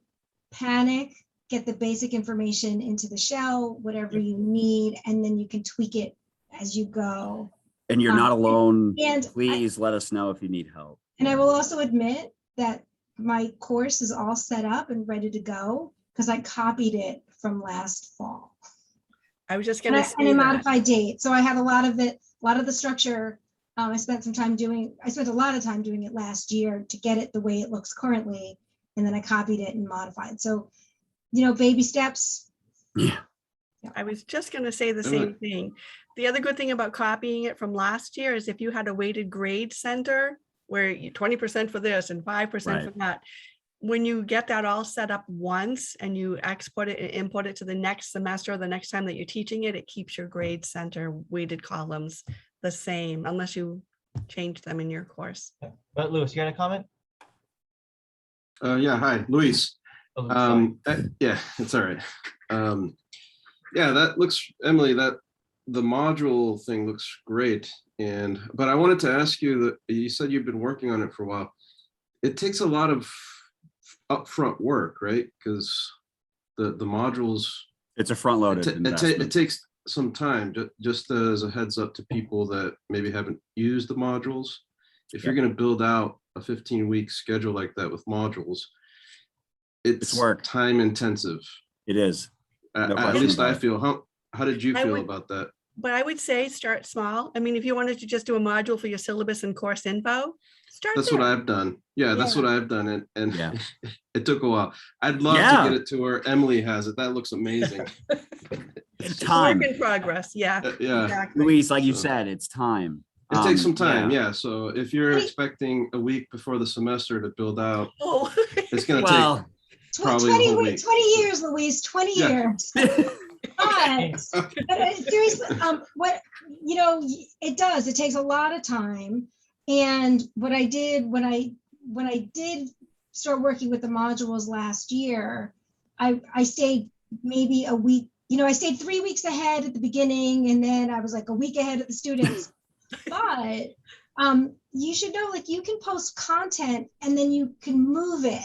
panic, get the basic information into the shell, whatever you need, and then you can tweak it as you go. And you're not alone. and Please let us know if you need help. And I will also admit that my course is all set up and ready to go because I copied it from last fall. I was just And going I, to and a say that. modified date. So I have a lot of the structure. I spent a lot of time doing it last year to get it the way it looks currently. And then I copied it and modified. So, baby steps. Yeah. I was just going to say the same thing. The other good thing about copying it from last year is if you had a weighted grade center where you 20% for this and 5% for that, when you get that all set up once and you export it and import it to the next semester or the next time that you're teaching it, it keeps your grade center weighted columns the same unless you change them in your course. But Louis, you got a comment? Yeah, hi, Luis. Oh, Louis, sorry. Yeah, it's all right. Yeah, that looks, Emily, that the module thing looks great. But I wanted to ask you that you said you've been working on it for a while. It takes a lot of upfront work, right? Because the modules, It's a front loaded it investment. takes some time. Just as a heads up to people that maybe haven't used the modules. If you're going to build out a 15-week schedule like that with modules, it's work. time intensive. It is. No At question least about I it. feel. How did you I feel would- about that? But I would say start small. I mean, if you wanted to just do a module for your syllabus and course info, start That's there. what I've done. Yeah, that's Yeah. what I've done. And Yeah. it took a while. I'd love Yeah. to get it to where Emily has it. That looks amazing. It's It's a time. work in progress. Yeah. Yeah, Exactly. Luis, like you So- said, it's time. it takes some time. yeah. Yeah. So if you're expecting a week before the semester to build out, Oh, it's going to Well, Probably a whole 20 week. 20 years, Louise, 20 Yeah. years. But seriously, it does. It takes a lot of time. And what I did when I did start working with the modules last year, I stayed maybe a week. I stayed 3 weeks ahead at the beginning, and then I was like a week ahead of the students. But you should know, like, you can post content and then you can move it.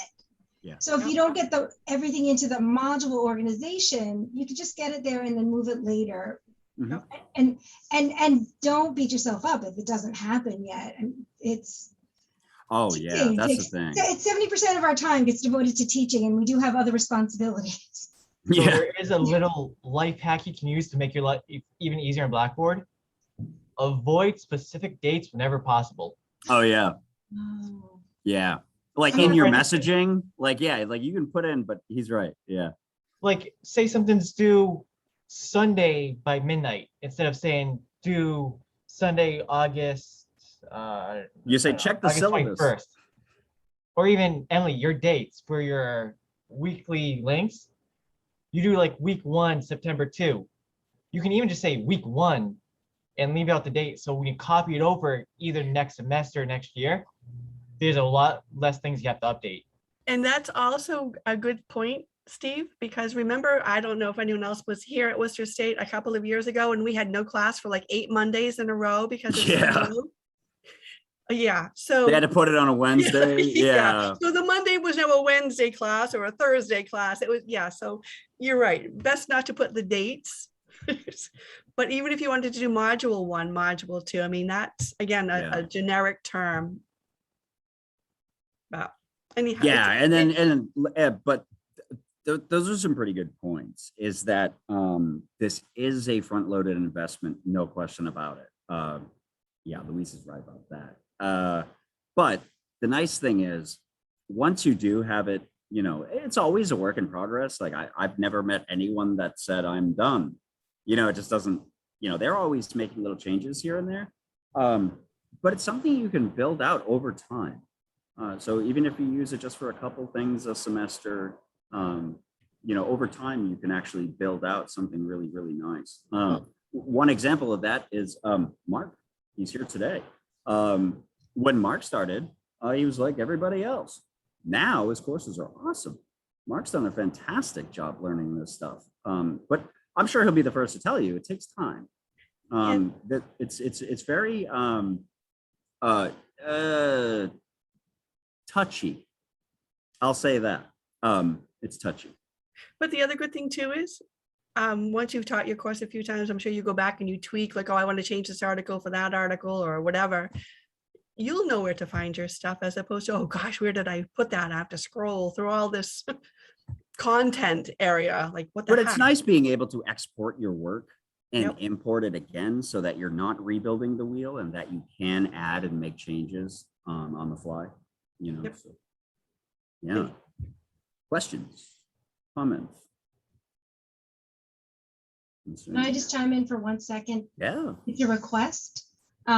Yeah. So if you don't get everything into the module organization, you can just get it there and then move it later. Mhm. And don't beat yourself up if it doesn't happen yet. And it's Oh, yeah, teaching. that's the Takes- thing. It's 70% of our time gets devoted to teaching, and we do have other responsibilities. So Yeah. there is a little life hack you can use to make your life even easier in Blackboard. Avoid specific dates whenever possible. Oh, yeah. Oh. Yeah. Like I'm in not your ready. messaging, like, yeah, like you can put in, but he's right. Yeah. Like, say something's due Sunday by midnight instead of saying due Sunday, August. You say, I don't know, check the August syllabus. 21st. Or even, Emily, your dates for your weekly links. You do like week 1, September 2. You can even just say week 1 and leave out the date. So when you copy it over either next semester or next year, there's a lot less things you have to update. and that's also a good point. Steve, because remember, I don't know if anyone else was here at Worcester State a couple of years ago and we had no class for like 8 Mondays in a row because of Yeah. snow. Yeah, so. They had to put it on a Wednesday. Yeah. So the Monday was now a Wednesday class or a Thursday class. It was, yeah, so you're right. Best not to put the dates. But even if you wanted to do module 1, module 2, I mean, that's again, Yeah. a generic term. But anyhow. Yeah, and then but those are some pretty good points. Is that this is a front-loaded investment, no question about it. Yeah, Louise is right about that. But the nice thing is, once you do have it, you know, it's always a work in progress. Like I've never met anyone that said I'm done. You know, it just doesn't. You know, they're always making little changes here and there. But it's something you can build out over time. So even if you use it just for a couple things a semester, you know, over time, you can actually build out something really, really nice. One example of that is Mark. He's here today. When Mark started, he was like everybody else. Now his courses are awesome. Mark's done a fantastic job learning this stuff. But I'm sure he'll be the first to tell you it takes time. That it's very touchy. I'll say that. It's touchy. But the other good thing too is, once you've taught your course a few times, I'm sure you go back and you tweak, like, oh, I want to change this article for that article or whatever. You'll know where to find your stuff as opposed to, oh gosh, where did I put that? I have to scroll through all this content area. Like what the But it's heck? nice being able to export your work and Yep. import it again so that you're not rebuilding the wheel and that you can add and make changes on the fly, you know. Yep. So, yeah. Questions, comments? Can I just chime in for 1 second? Yeah. It's a request. You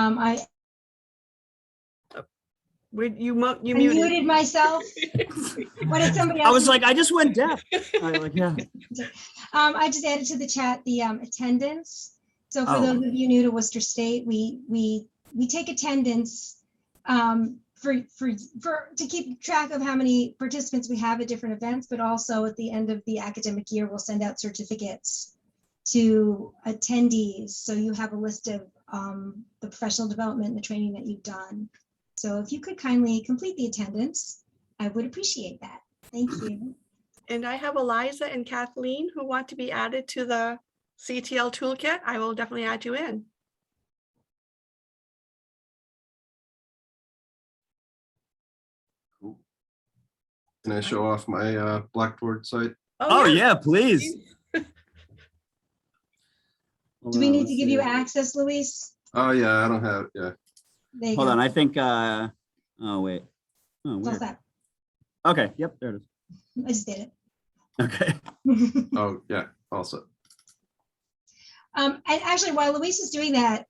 I muted. muted myself. What did somebody else? I was like, I just went deaf. Yeah. I just added to the chat the attendance. So for Oh. those of you new to Worcester State, we take attendance to keep track of how many participants we have at different events, but also at the end of the academic year, we'll send out certificates to attendees. So you have a list of the professional development and the training that you've done. So if you could kindly complete the attendance, I would appreciate that. Thank you. And I have Eliza and Kathleen who want to be added to the CTL toolkit. I will definitely add you in. Cool. Can I show off my Blackboard site? Oh yeah, please. Do we need to give you access, Luis? Oh, yeah, I don't have, yeah. There you Hold go. on, I think, oh, wait. Oh, It's all weird. set. Okay, yep, there it is. I just did Okay. it. Oh, yeah, also. And actually, while Luis is doing that,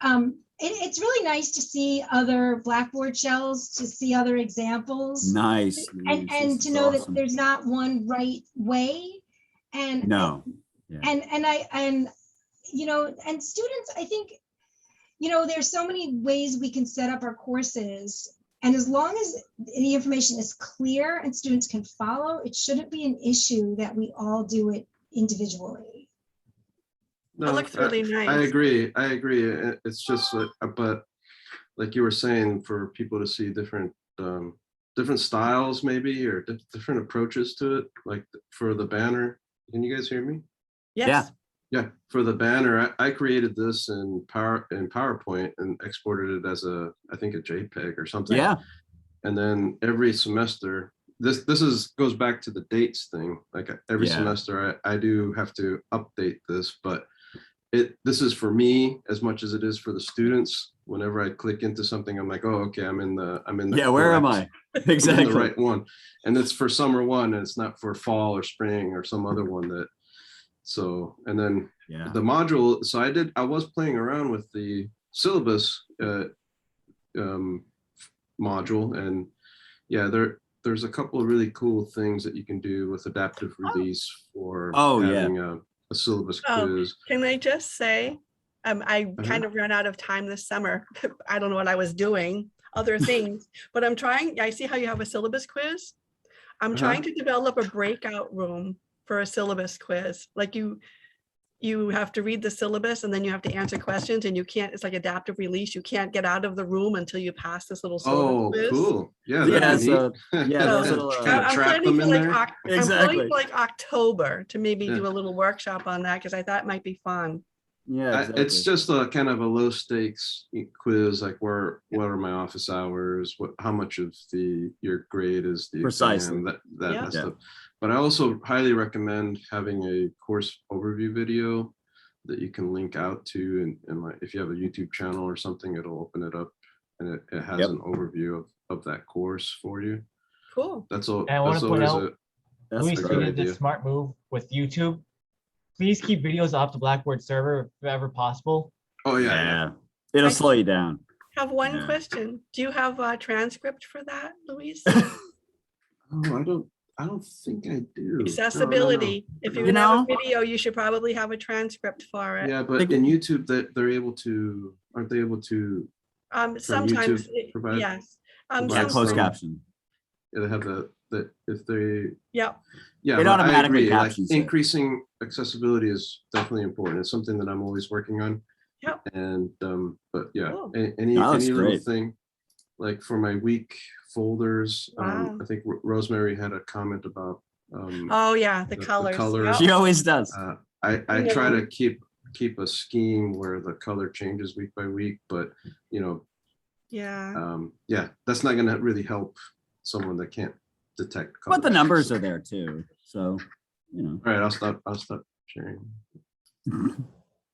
it's really nice to see other Blackboard shells, to see other examples. Nice. And Louise, this to is know awesome. that there's not one right way. And No. and you know, and students, I think, you know, there's so many ways we can set up our courses. And as long as the information is clear and students can follow, it shouldn't be an issue that we all do it individually. No, looks really nice. I agree. It's just, but like you were saying, for people to see different styles maybe, or different approaches to it, like for the banner. Can you guys hear me? Yes. Yeah, for the banner, I created this in PowerPoint and exported it as I think a JPEG or something. Yeah. And then every semester, this goes back to the dates thing. Like every Yeah. semester, I do have to update this, but this is for me as much as it is for the students. Whenever I click into something, I'm like, oh, okay, I'm in the. Yeah, where am I? Exactly. The right one, and it's for summer one, and it's not for fall or spring or some other one that. So, and then Yeah. the module. So I was playing around with the syllabus module, and yeah, there's a couple of really cool things that you can do with adaptive release for having a syllabus quiz. Can I just say, I kind of ran out of time this summer. I don't know what I was doing, other things, but I'm trying. I see how you have a syllabus quiz. I'm trying to develop a breakout room for a syllabus quiz. Like you have to read the syllabus and then you have to answer questions, and you can't, it's like adaptive release. You can't get out of the room until you pass this little syllabus Oh, quiz. cool. Yeah, Yeah, that'd be so, neat. yeah, those So, little, Kind of I'm trap planning them for in like there. I'm planning Exactly. for like October to maybe Yeah. do a little workshop on that, because I thought it might be fun. yeah, It's exactly. just a kind of a low stakes quiz, like what are my office hours? How much of your grade is the Precisely. exam, that Yeah. stuff. But I also highly recommend having a course overview video that you can link out to, and like if you have a YouTube channel or something, it'll open it up and it has Yep. an overview of that course for you. Cool. That's all. And I want That's to point always out, That's Luis a great. good did this idea. smart move with YouTube. Please keep videos off the Blackboard server if ever possible. Oh yeah, yeah. Yeah, it'll I slow you down. Have one Yeah. question. Do you have a transcript for that, Luis? Oh, I don't think I do. No. Accessibility. If you're You gonna have know? a video, you should probably have a transcript for it. Yeah, but Think- in YouTube, they're able to, aren't they able to? Sometimes, YouTube provide- yes. provide Yeah, Some- closed some- caption. They have that if they, Yeah, yeah, It but I automatically agree, like captions it. increasing accessibility is definitely important. It's something that I'm always working on. Yep. And, but yeah, Cool. any That looks little great. thing, like for my week folders, Wow. I think Rosemary had a comment about, oh yeah, the The colors. colors. Yep. She always does. I try Yeah. to keep a scheme where the color changes week by week, but Yeah, yeah, that's not gonna really help someone that can't detect But the colors. numbers are there too, so, All right, I'll stop sharing.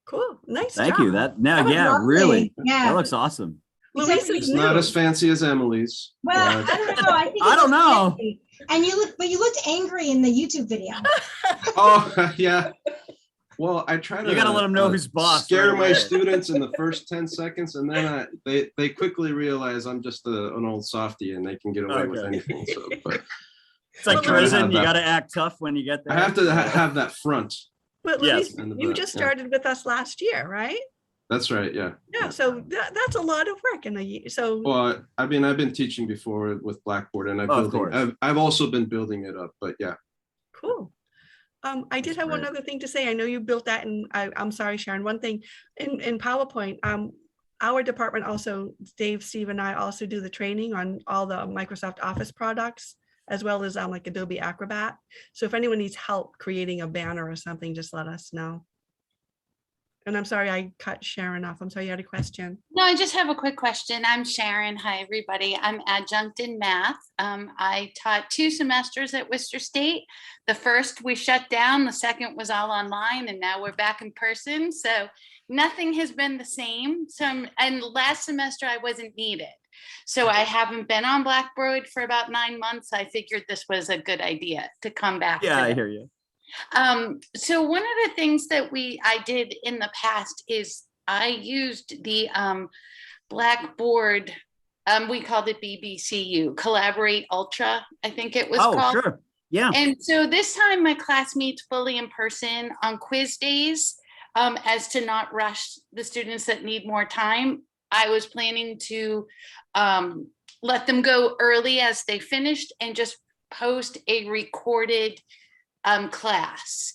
cool, nice Thank job. you. That That was yeah, lovely. really. Yeah. That looks awesome. Luis Except is It's not new. as fancy as Emily's. Well, but- I don't know. I think I it don't looks know. fancy. And you looked angry in the YouTube video. Oh, yeah. Well, I try to. You gotta let 'em know who's boss Scare right my away. students in the first 10 seconds, and then they quickly realize I'm just an old softie, and they can get away with Okay. anything. So, but It's like Well, try to prison. have You that- got to act tough when you get there. I have to have that front. But Yes. Luis, And the you back, just yeah. started with us last year, right? That's right. Yeah. Yeah, so that's a lot of work in a year. So Well, I mean, I've been teaching before with Blackboard, and Of course. I've also been building it up. But yeah, cool. I did That's have one great. other thing to say. I know you built that, and I'm sorry, Sharon. One thing in PowerPoint, our department also, Dave, Steve, and I also do the training on all the Microsoft Office products, as well as like Adobe Acrobat. So if anyone needs help creating a banner or something, just let us know. And I'm sorry I cut Sharon off. I'm sorry, you had a question. No, I just have a quick question. I'm Sharon. Hi, everybody. I'm adjunct in math. I taught 2 semesters at Worcester State. The first we shut down, the second was all online, and now we're back in person. So nothing has been the same. And last semester I wasn't needed. So I haven't been on Blackboard for about 9 months. I figured this was a good idea to come back. Yeah, to I this. hear you. So one of the things that I did in the past is I used the Blackboard, we called it BBCU, Collaborate Ultra, I think it was Oh, called. sure. Yeah. And so this time my class meets fully in person on quiz days, as to not rush the students that need more time. I was planning to let them go early as they finished and just post a recorded class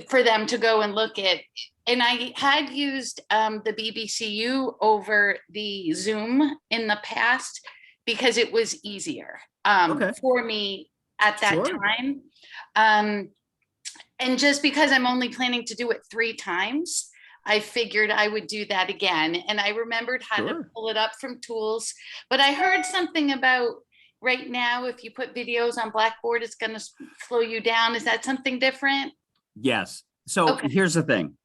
for them to go and look at. And I had used the BBCU over the Zoom in the past because it was easier Okay. for me at that Sure. time. And just because I'm only planning to do it 3 times, I figured I would do that again. And I remembered how to Sure. pull it up from tools. But I heard something about right now, if you put videos on Blackboard, it's going to slow you down. Is that something different? Yes. So Okay. here's the thing.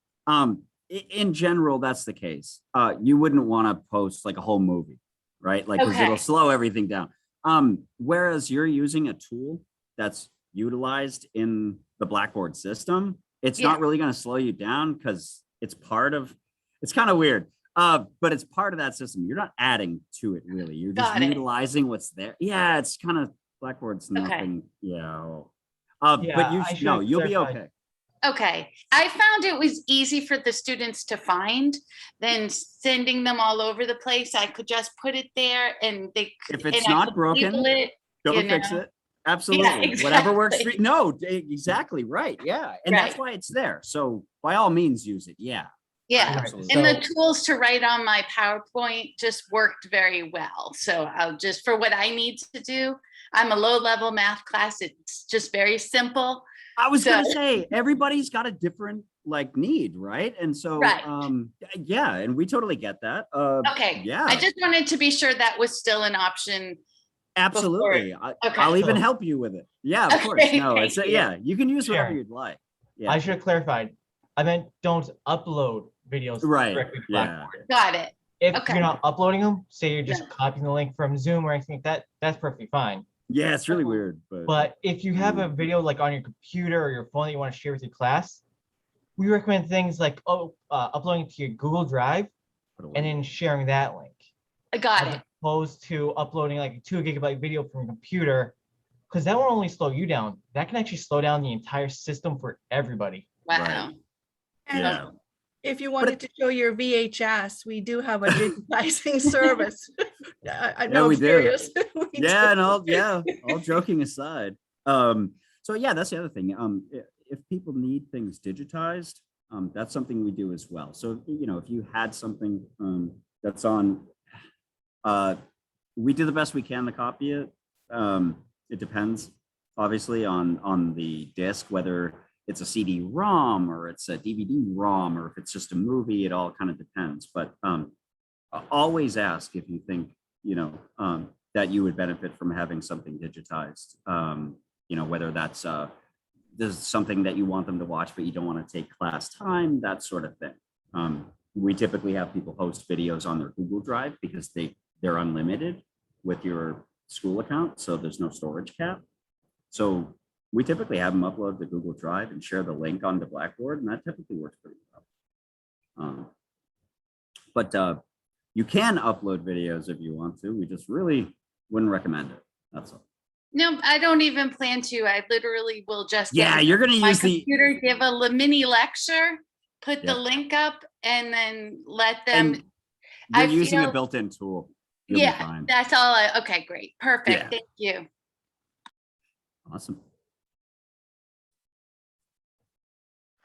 In general, that's the case. You wouldn't want to post like a whole movie, right? Like, 'cause Okay. it'll slow everything down. Whereas you're using a tool that's utilized in the Blackboard system, it's Yeah. not really going to slow you down because it's kind of weird. But it's part of that system. You're not adding to it really. You're just Got it. utilizing what's there. Yeah, it's kind of Blackboard's Okay. nothing. Yeah. Yeah, But I should you'll be clarify. okay. Okay. I found it was easy for the students to find than sending them all over the place. I could just put it there and they could. If it's and I not could broken, label it, Don't you fix know. it. Absolutely. Whatever works for you. No, exactly right. Yeah. And that's why it's there. So by all means use it. Yeah. Yeah. Absolutely. And the tools to write on my PowerPoint just worked very well. So I'll just, for what I need to do, I'm a low-level math class. It's just very simple. I was going to say, everybody's got a different like need, right? And so, yeah, and we totally get that. Okay. Yeah. I just wanted to be sure that was still an option. Absolutely. I'll even help you with it. Yeah, of course. No, it's yeah, you can use whatever you'd like. Yeah. I should have clarified. I meant don't upload videos directly to Blackboard. Got it. If you're not uploading them, say you're just copying the link from Zoom or anything like that, that's perfectly fine. Yeah, it's really weird. But if you have a video like on your computer or your phone that you want to share with your class, we recommend things like uploading to your Google Drive and then sharing that link. I got it. As opposed to uploading like a 2 gigabyte video from a computer, because that won't only slow you down, that can actually slow down the entire system for everybody. Wow. Right. And Yeah. if you wanted to show your VHS, we do have a digitizing service. I know, we I'm do. serious. Yeah, and all joking aside. So yeah, that's the other thing. If people need things digitized, that's something we do as well. So, you know, if you had something that's on, we do the best we can to copy it. It depends, obviously, on the disc, whether it's a CD-ROM or it's a DVD-ROM or if it's just a movie. It all kind of depends. But always ask if you think, you know, that you would benefit from having something digitized. You know, whether that's there's something that you want them to watch, but you don't want to take class time, that sort of thing. We typically have people host videos on their Google Drive because they're unlimited with your school account, so there's no storage cap. So we typically have them upload to Google Drive and share the link onto Blackboard, and that typically works pretty well. But you can upload videos if you want to. We just really wouldn't recommend it. That's all. No, I don't even plan to. I literally will just You're going to my use the computer, give a mini lecture, put the link up, and then let them. You're using a built-in tool. You'll be fine. That's all. Okay, great, perfect. Yeah. Thank you. Awesome.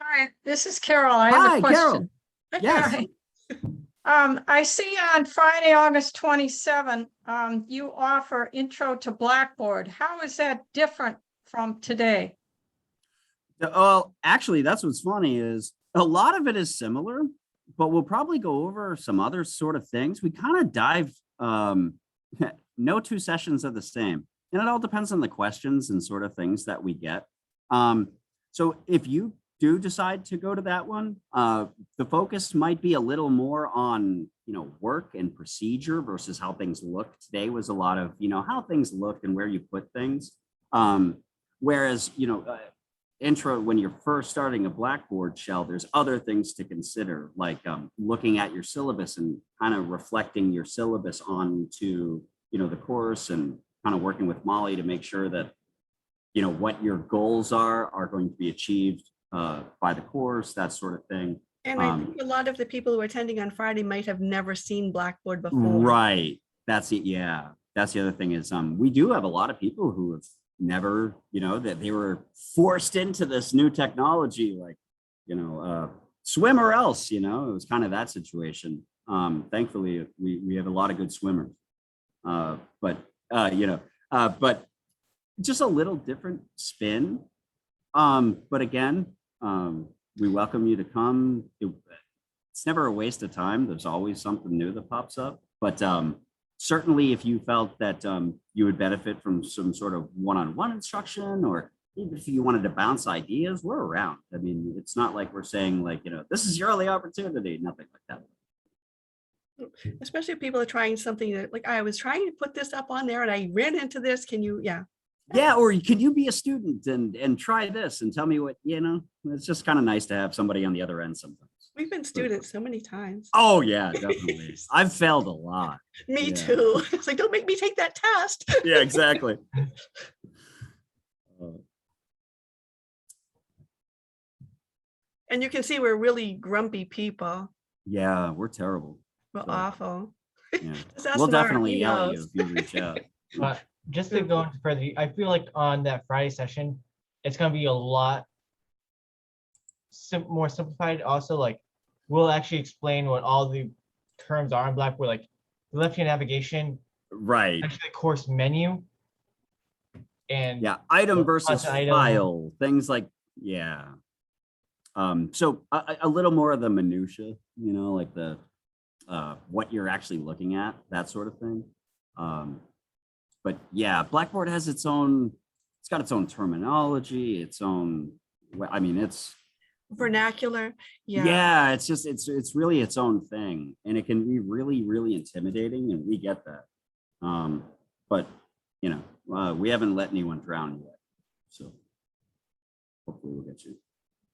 Hi, this is Carol. I have a question. Carol. Yes. Hi. I see on Friday, August 27, you offer Intro to Blackboard. How is that different from today? Well, actually, that's what's funny is a lot of it is similar, but we'll probably go over some other sort of things. We kind of dive, no 2 sessions are the same. And it all depends on the questions and sort of things that we get. So if you do decide to go to that one, the focus might be a little more on, you know, work and procedure versus how things look. Today was a lot of, you know, how things look and where you put things. Whereas, you know, intro, when you're first starting a Blackboard shell, there's other things to consider, like looking at your syllabus and kind of reflecting your syllabus onto, you know, the course, and kind of working with Molly to make sure that, you know, what your goals are going to be achieved by the course, that sort of thing. And I think a lot of the people who are attending on Friday might have never seen Blackboard before. Right. That's it. Yeah. That's the other thing is we do have a lot of people who have never, you know, that they were forced into this new technology, like, you know, swim or else, you know, it was kind of that situation. Thankfully, we have a lot of good swimmers, but just a little different spin. But again, we welcome you to come. It's never a waste of time. There's always something new that pops up. But certainly if you felt that you would benefit from some sort of one-on-one instruction, or even if you wanted to bounce ideas, we're around. I mean, it's not like we're saying like, you know, this is your only opportunity, nothing like that. Especially if people are trying something that, like, I was trying to put this up on there and I ran into this. Can you, Yeah, or could you be a student and try this and tell me what, you know, it's just kind of nice to have somebody on the other end sometimes. We've been students so many times. Oh yeah, definitely. I've failed a lot. Me too. It's like, don't make me take that test. Yeah, exactly. And you can see we're really grumpy people. Yeah, we're terrible. We're So, awful. Yeah. Just ask We'll Mark, definitely he yell at knows. you if you reach out. just to go into further, I feel like on that Friday session, it's gonna be a lot more simplified. Also, like we'll actually explain what all the terms are in Blackboard, like the left-hand navigation, Right. actually the course menu, and Yeah, item Well, versus plus item. file, things like, yeah. So a little more of the minutia, you know, like the what you're actually looking at, that sort of thing. But yeah, Blackboard has its own, it's got its own terminology, its own, I mean, it's Vernacular, yeah. yeah, it's just it's really its own thing, and it can be really, really intimidating, and we get that. But you know, we haven't let anyone drown yet, so hopefully we'll get you.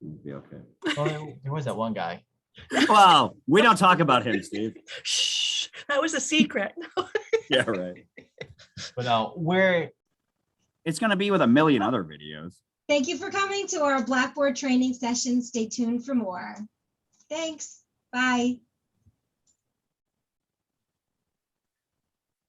It'll be okay. well, there was that one guy. Well, we don't talk about him, Steve. Shh, that was a secret. Yeah, right. But no, It's gonna be with a million other videos. Thank you for coming to our Blackboard training session. Stay tuned for more. Thanks. Bye.